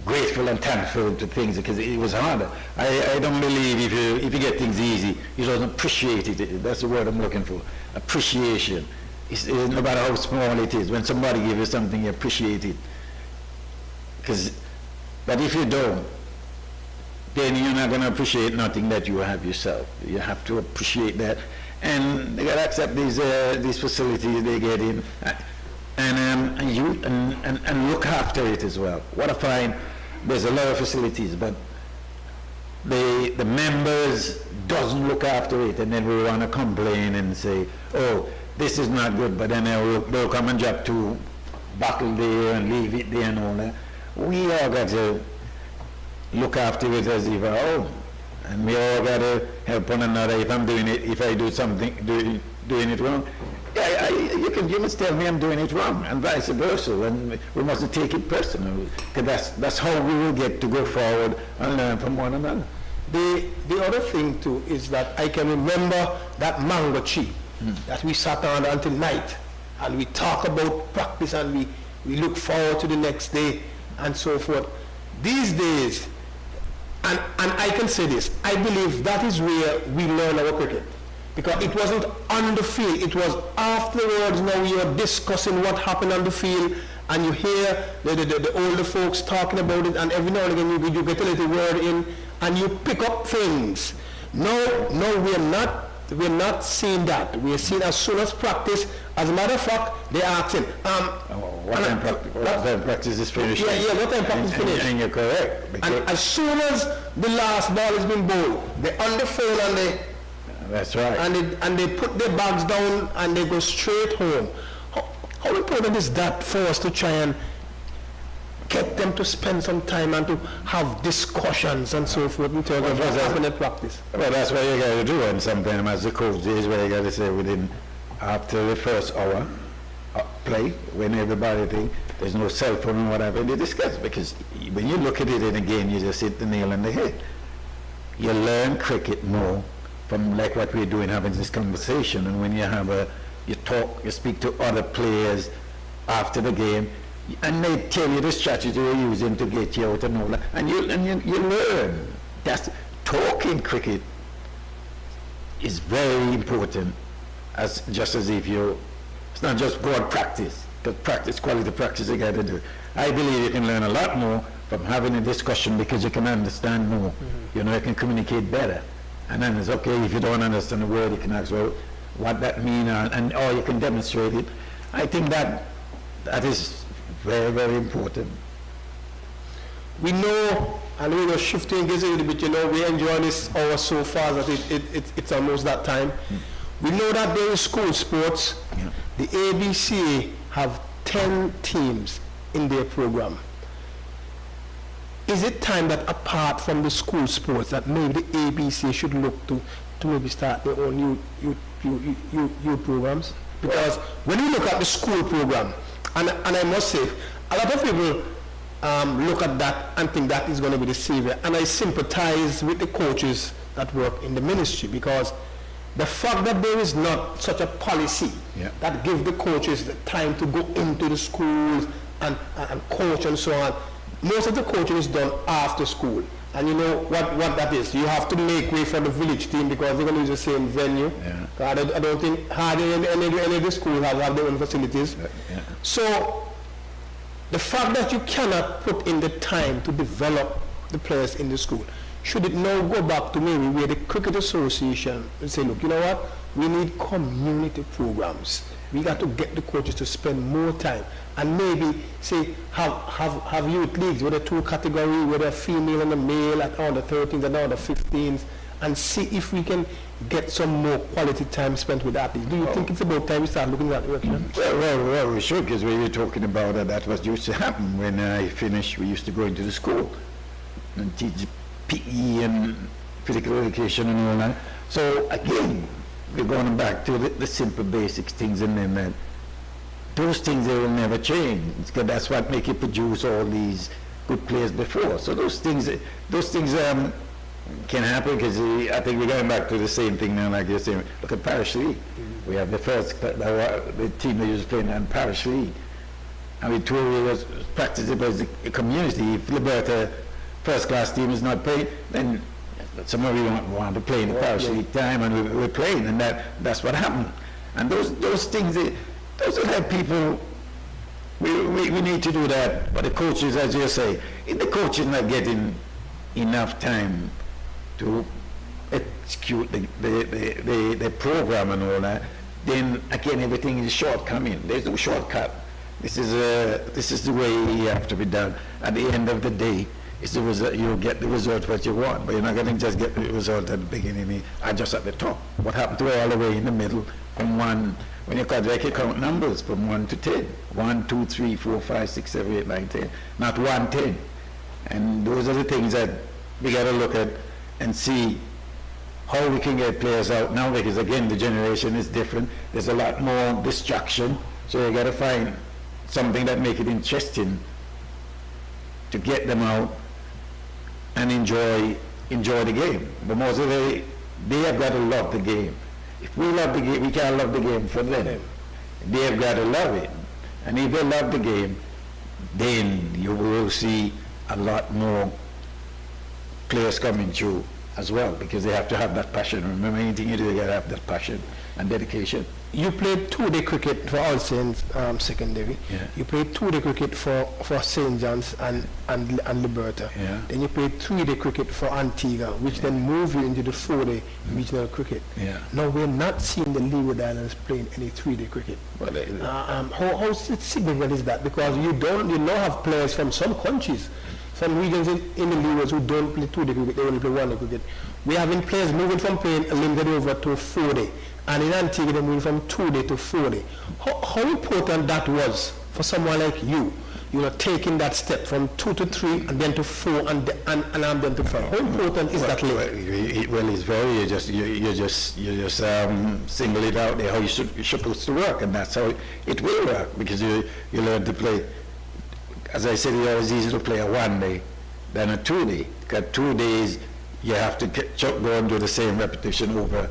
grateful and thankful to things, because it was harder. I don't believe if you get things easy, you don't appreciate it. That's the word I'm looking for. Appreciation. It's no matter how small it is. When somebody gives you something, you appreciate it. But if you don't, then you're not going to appreciate nothing that you have yourself. You have to appreciate that, and they got to accept these facilities they get in. And look after it as well. What I find, there's a lot of facilities, but the members doesn't look after it, and then we want to complain and say, oh, this is not good, but then they'll come and drop 2 bottles there and leave it there and all that. We all got to look after it as if our own. And we all got to help one another. If I'm doing it, if I do something, doing it wrong, you must tell me I'm doing it wrong, and vice versa. And we mustn't take it personal, because that's how we will get to go forward and learn from one another. The other thing too is that I can remember that mango tree that we sat on until night, and we talk about practice, and we look forward to the next day and so forth. These days, and I can say this, I believe that is where we learn our cricket. Because it wasn't on the field, it was afterwards. Now we are discussing what happened on the field, and you hear the older folks talking about it, and every now and again you get a little word in, and you pick up things. No, we're not seeing that. We're seeing as soon as practice. As a matter of fact, they're asking, what time practice is finished? Yeah, what time practice is finished? And you're correct. And as soon as the last ball has been bowled, they're on the phone and that's right. And they put their bags down and they go straight home. How important is that for us to try and get them to spend some time and to have discussions and so forth in terms of what's happening in practice? Well, that's what you got to do, and sometimes as the coach is where you got to say after the first hour play, when everybody think there's no cell phone and whatever, they discuss, because when you look at it and again, you just hit the nail on the head. You learn cricket more from like what we're doing, having this conversation, and when you talk, you speak to other players after the game, and they tell you the strategy you're using to get you out and all that, and you learn. That's talking cricket is very important, just as if it's not just broad practice, but quality practice you got to do. I believe you can learn a lot more from having a discussion, because you can understand more. You can communicate better. And then it's okay if you don't understand the word, you can ask, well, what that means, or you can demonstrate it. I think that is very, very important. We know, and we were shifting gears a little bit, we enjoy this hour so far that it's almost that time. We know that there is school sports. The ABCA have 10 teams in their program. Is it time that apart from the school sports that maybe the ABC should look to maybe start their own youth programs? Because when you look at the school program, and I must say, a lot of people look at that and think that is going to be the savior. And I sympathize with the coaches that work in the ministry, because the fact that there is not such a policy that gives the coaches the time to go into the schools and coach and so on. Most of the coaching is done after school. And you know what that is. You have to make way for the village team, because they're going to use the same venue. I don't think hardly any of the schools have their own facilities. So the fact that you cannot put in the time to develop the players in the school, should it now go back to maybe where the Cricket Association and say, look, you know what? We need community programs. We got to get the coaches to spend more time, and maybe say have youth leagues with a two category, with a female and a male at all the 13s and all the 15s, and see if we can get some more quality time spent with athletes. Do you think it's about time we start looking at that direction? Well, we should, because we were talking about that was used to happen. When I finished, we used to go into the school and teach PE and physical education and all that. So again, we're going back to the simple basics things, and then those things, they will never change. Because that's what make you produce all these good players before. So those things can happen, because I think we're going back to the same thing now, like you're saying. Look at Parish League. We have the team that used to play in Parish League. I mean, 2 years practice it as a community. If Liberta first class team is not playing, then some of you want to play in the Parish League time, and we're playing, and that's what happened. And those things, those are like people. We need to do that. But the coaches, as you say, if the coach is not getting enough time to execute the program and all that, then again everything is shortcoming. There's no shortcut. This is the way you have to be done. At the end of the day, it's the result. You'll get the result what you want, but you're not going to just get the result at the beginning or just at the top. What happened to all the way in the middle, from one, when you count numbers from 1 to 10, 1, 2, 3, 4, 5, 6, 7, 8, 9, 10, not 1, 10. And those are the things that we got to look at and see how we can get players out now, because again, the generation is different. There's a lot more distraction, so you got to find something that make it interesting to get them out and enjoy the game. But most of they have got to love the game. If we love the game, we can't love the game for them. They have got to love it. And if they love the game, then you will see a lot more players coming through as well, because they have to have that passion. Remember, anything you do, you got to have that passion and dedication. You played two-day cricket for All Saints secondary. Yeah. You played two-day cricket for St. John's and Liberta. Yeah. Then you played three-day cricket for Antigua, which then moved you into the four-day regional cricket. Yeah. Now we're not seeing the Leeward Islands playing any three-day cricket. Well, How significant is that? Because you now have players from some countries, some regions in the Leewards who don't play two-day cricket, they only play one-day cricket. We're having players moving from playing a limited over to four-day. And in Antigua, they're moving from 2-day to 4-day. How important that was for someone like you taking that step from 2 to 3 and then to 4 and then to 5. How important is that? Well, it's very. You just single it out there how you're supposed to work, and that's how it will work, because you learn to play. As I said, it's always easier to play a 1-day than a 2-day. Because 2 days you have to go and do the same repetition over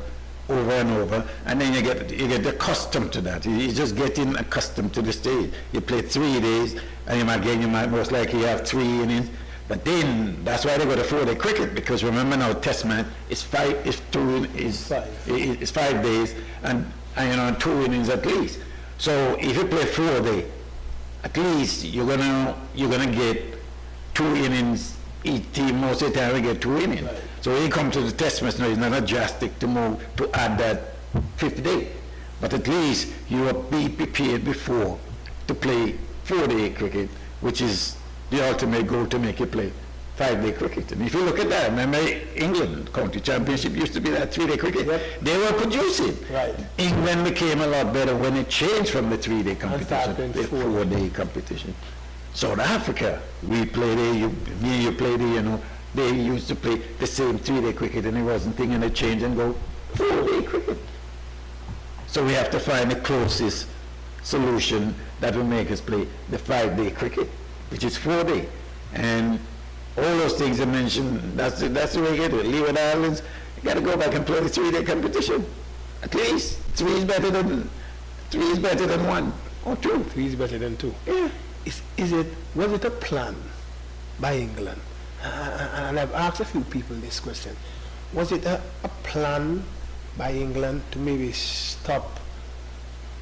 and over, and then you get accustomed to that. You're just getting accustomed to the stage. You play 3 days, and you might most likely have 3 innings. But then that's why they go to 4-day cricket, because remember now, Test match is 5 days, and 2 innings at least. So if you play 4-day, at least you're gonna get 2 innings. Each team most of the time we get 2 innings. Right. So when you come to the Test match now, it's not drastic to move to add that 5th day. But at least you will be prepared before to play 4-day cricket, which is the ultimate goal, to make you play 5-day cricket. And if you look at that, remember England County Championship used to be that 3-day cricket. Yep. They were producing. Right. England became a lot better when it changed from the 3-day competition to the 4-day competition. South Africa, we played there, you played there, they used to play the same 3-day cricket, and it wasn't thinking to change and go 4-day cricket. So we have to find the closest solution that will make us play the 5-day cricket, which is 4-day. And all those things I mentioned, that's the way you get it. Leeward Islands, you got to go back and play the 3-day competition. At least 3 is better than 1 or 2. 3 is better than 2. Yeah. Was it a plan by England? And I've asked a few people this question. Was it a plan by England to maybe stop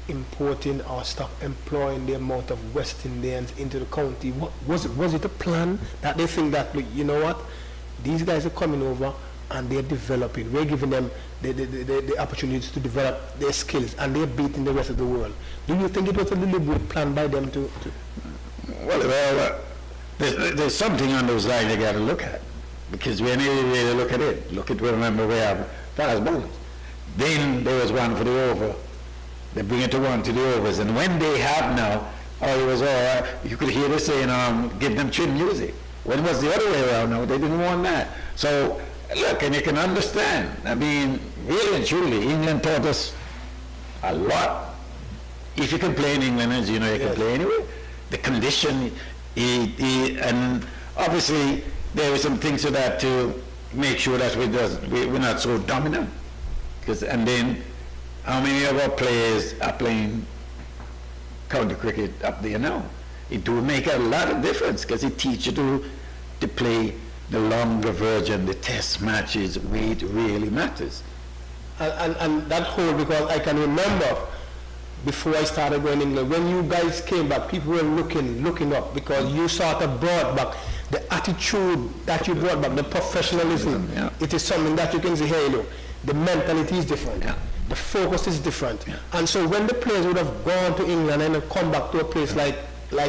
importing or stop employing the amount of West Indians into the county? Was it a plan that they think that, you know what, these guys are coming over and they're developing, we're giving them the opportunities to develop their skills, and they're beating the rest of the world? Do you think it was a deliberate plan by them to Well, there's something on those lines you got to look at, because when you really look at it, remember we have fast bowlers. Then there was one for the over. They bring it to one to the overs, and when they have now, it was all right. You could hear them saying, give them chin music. When it was the other way around now, they didn't want that. So look, and you can understand. I mean, really and truly, England taught us a lot. If you can play in England, as you know, you can play anywhere. The condition, and obviously there were some things to that to make sure that we're not so dominant. And then, how many of our players are playing county cricket up there now? It do make a lot of difference, because it teaches you to play the longer version, the Test matches, where it really matters. And that whole, because I can remember before I started going to England, when you guys came back, people were looking up, because you sort of brought back the attitude that you brought back, the professionalism. Yeah. It is something that you can say, hey, the mentality is different. Yeah. The focus is different. Yeah. And so when the players would have gone to England and come back to a place like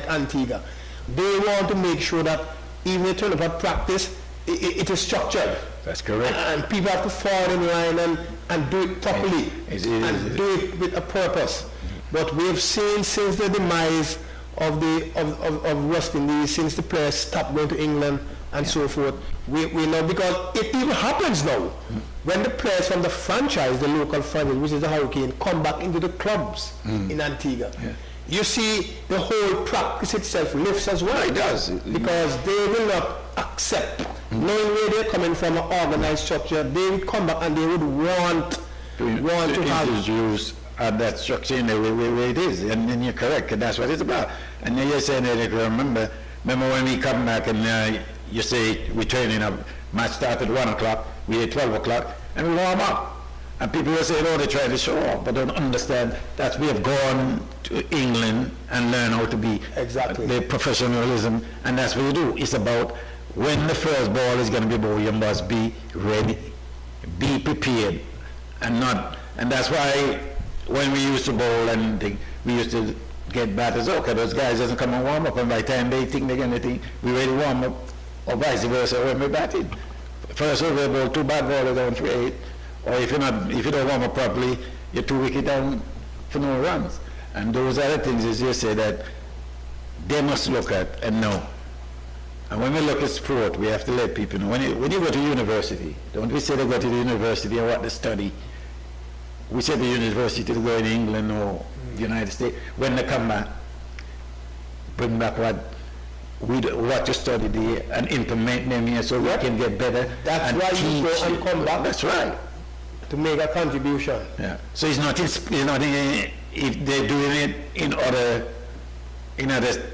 Antigua, they want to make sure that even if they turn up at practice, it is structured. That's correct. And people have to fall in line and do it properly, and do it with a purpose. But we have seen since the demise of West Indies since the players stopped going to England and so forth. We know, because it even happens now when the players from the franchise, the local franchise, which is the Hurricane, come back into the clubs in Antigua. Yeah. You see the whole practice itself lifts as well. It does. Because they will not accept, knowing where they're coming from, an organized structure, they would come back and they would want to have introduce that structure in the way it is, and then you're correct, and that's what it's about. And then you're saying that, remember when we come back and you say we training up, match start at 1 o'clock, we at 12 o'clock, and we warm up. And people will say, oh, they try to show off, but don't understand that we have gone to England and learn how to be exactly the professionalism, and that's what you do. It's about when the first ball is going to be bowled, you must be ready, be prepared, and that's why when we used to bowl and think, we used to get batters, okay, those guys doesn't come and warm up, and by the time they think they're going to think, we ready to warm up, or vice versa, when we batted. First over bowl, 2 bad bowlers down for 8, or if you don't warm up properly, you're 2 wicket down for no runs. And those are the things, as you say, that they must look at and know. And when we look at sport, we have to let people know. When you go to university, don't we say they go to the university and what they study? We say the university to go in England or the United States. When they come back, bring back what you studied here and implement them here so we can get better. That's why you go and come back. That's right. To make a contribution. Yeah. So it's not if they're doing it in other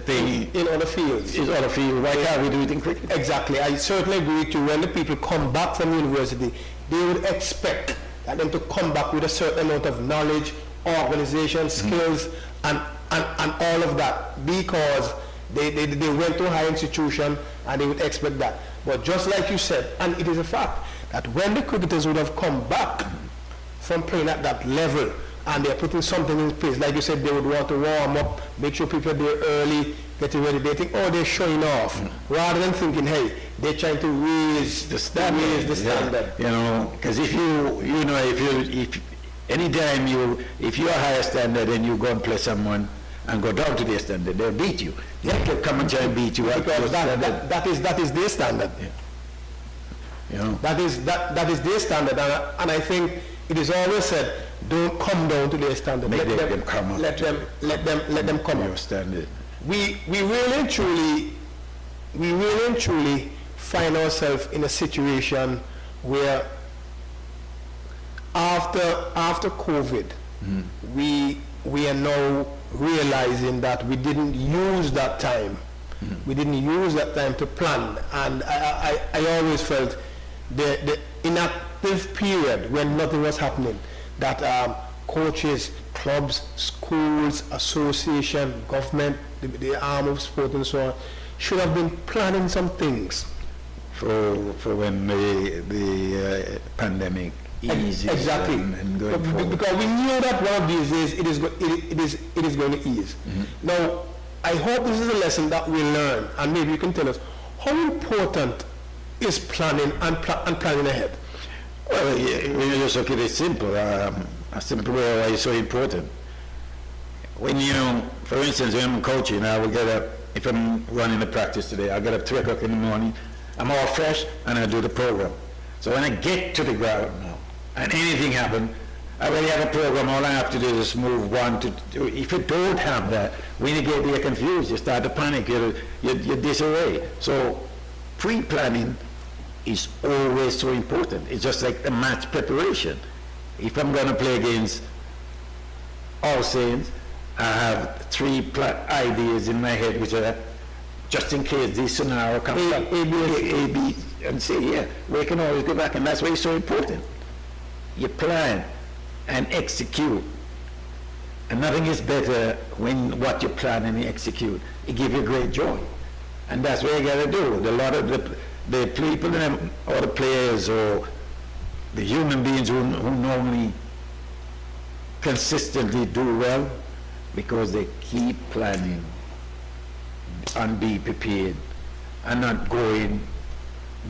things. In other fields. In other fields. Why can't we do it in cricket? Exactly. I certainly agree with you. When the people come back from university, they would expect them to come back with a certain amount of knowledge, organization, skills, and all of that, because they went to a high institution and they would expect that. But just like you said, and it is a fact, that when the cricketers would have come back from playing at that level and they're putting something in place, like you said, they would want to warm up, make sure people are there early, getting ready. They think, oh, they're showing off, rather than thinking, hey, they're trying to raise the standard. Yeah. You know, because if anytime if you're a higher standard and you go and play someone and go down to their standard, they'll beat you. They can come and try and beat you. Because that is their standard. Yeah. You know? That is their standard, and I think it is always said, don't come down to their standard. Let them come up. Let them come up. Your standard. We really and truly find ourselves in a situation where after COVID, we are now realizing that we didn't use that time. We didn't use that time to plan, and I always felt the inactive period when nothing was happening, that coaches, clubs, schools, association, government, the arm of sport and so on, should have been planning some things for when the pandemic eases. Exactly. And going forward. Because we knew that one of these days it is going to ease. Now, I hope this is a lesson that we learn, and maybe you can tell us how important is planning and planning ahead. Well, when you just look at it simple, a simple way why it's so important. When for instance, when I'm coaching, I will get up, if I'm running the practice today, I get up 3 o'clock in the morning, I'm all fresh, and I do the program. So when I get to the ground now, and anything happens, I already have a program, all I have to do is move 1 to 2. If you don't have that, when you get there confused, you start to panic, you disarray. So pre-planning is always so important. It's just like the match preparation. If I'm going to play against All Saints, I have 3 ideas in my head, which are just in case this scenario comes up. A, B, and C, yeah. We can always go back, and that's why it's so important. You plan and execute. And nothing is better when what you plan and you execute. It gives you great joy. And that's what you got to do. A lot of the people or the players or the human beings who normally consistently do well, because they keep planning and be prepared and not going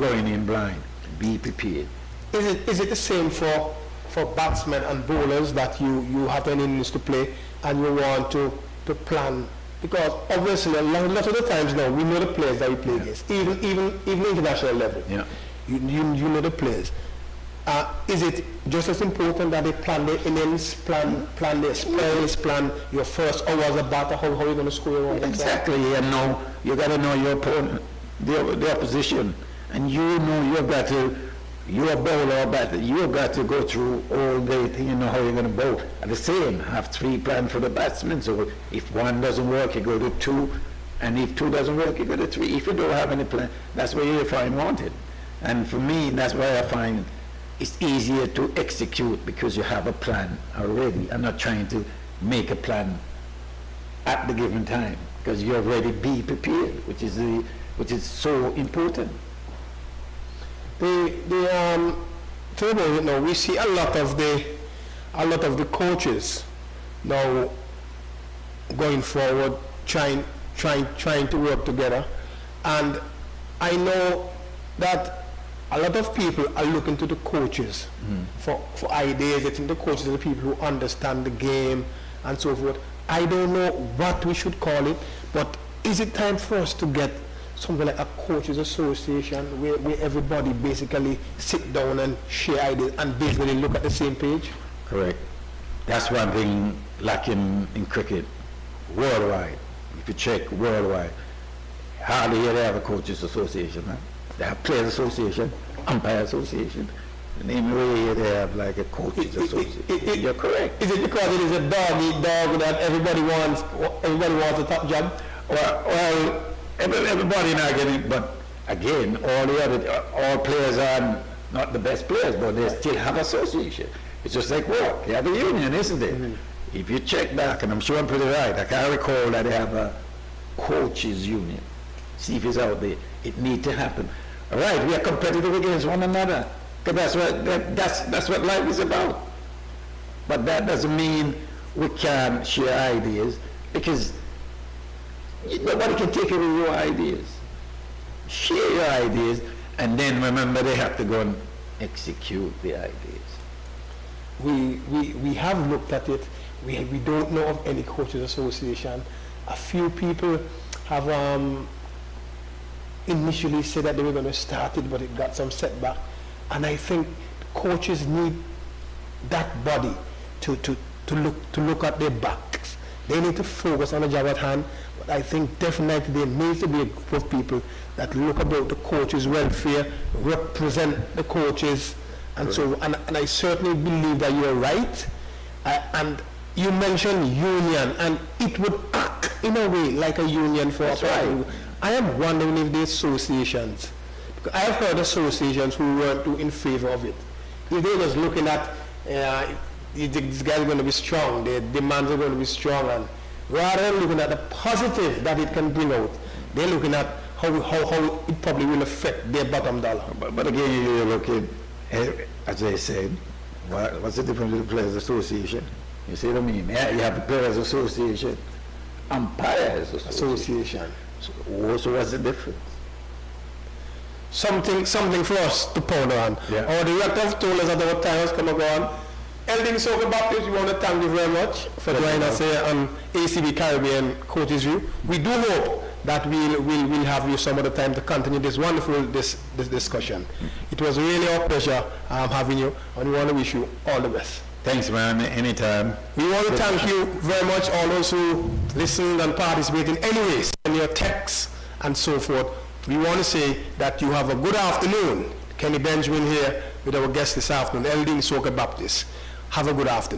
in blind. Be prepared. Is it the same for batsmen and bowlers, that you have an innings to play and you want to plan Because obviously a lot of the times now we know the players that we play against, even international level. Yeah. You know the players. Is it just as important that they plan their innings, plan their spells, plan your first hours of battle, how you're going to score your runs? Exactly, and know you got to know your opponent, the opposition, and you know you've got to. You're a bowler or batter. You've got to go through all day till you know how you're going to bowl. And the same, have 3 planned for the batsmen. So if 1 doesn't work, you go to 2, and if 2 doesn't work, you go to 3. If you don't have any plan, that's where you find wanted. And for me, that's why I find it's easier to execute because you have a plan already. I'm not trying to make a plan at the given time because you already be prepared, which is so important. We see a lot of the coaches now going forward, trying to work together, and I know that a lot of people are looking to the coaches for ideas. I think the coaches are the people who understand the game and so forth. I don't know what we should call it, but is it time for us to get something like a coaches association where everybody basically sit down and share ideas and basically look at the same page? Correct. That's one thing lacking in cricket worldwide. If you check worldwide, hardly here they have a coaches association. Huh? They have players association, umpire association. And anyway they have like a coaches association. You're correct. Is it because it is a dog eat dog that everybody wants a top job? Well, everybody not getting, but again, all players are not the best players, but they still have association. It's just like work. They have a union, isn't it? Mm-hmm. If you check back, and I'm sure I'm pretty right, I can't recall that they have a coaches union. See if it's out there. It needs to happen. All right, we are competitive against one another, because that's what life is about. But that doesn't mean we can't share ideas, because nobody can take away your ideas. Share your ideas, and then remember they have to go and execute the ideas. We have looked at it. We don't know of any coaches association. A few people have initially said that they were going to start it, but it got some setback. And I think coaches need that body to look at their backs. They need to focus on the job at hand. But I think definitely there needs to be a group of people that look about the coaches' welfare, represent the coaches, and so. And I certainly believe that you're right. And you mentioned union, and it would act in a way like a union for us. Right. I am wondering if the associations, because I have heard associations who weren't too in favor of it. If they're just looking at this guy's going to be strong, the demands are going to be strong, and rather than looking at the positive that it can bring out, they're looking at how it probably will affect their bottom dollar. But again, you look at, as I said, what's the difference with the Players Association? You see what I mean? Yeah, you have the Players Association, Umpires Association. So what's the difference? Something for us to ponder on. Yeah. Our director have told us that our time has come and gone. Elding Soccer Baptist, we want to thank you very much for joining us here on ACB Caribbean Coaches View. We do hope that we'll have you some other time to continue this wonderful this discussion. It was really our pleasure having you, and we want to wish you all the best. Thanks, man. Anytime. We want to thank you very much, all those who listened and participated. Anyways, and your texts and so forth. We want to say that you have a good afternoon. Kenny Benjamin here with our guest this afternoon, Elding Soccer Baptist. Have a good afternoon.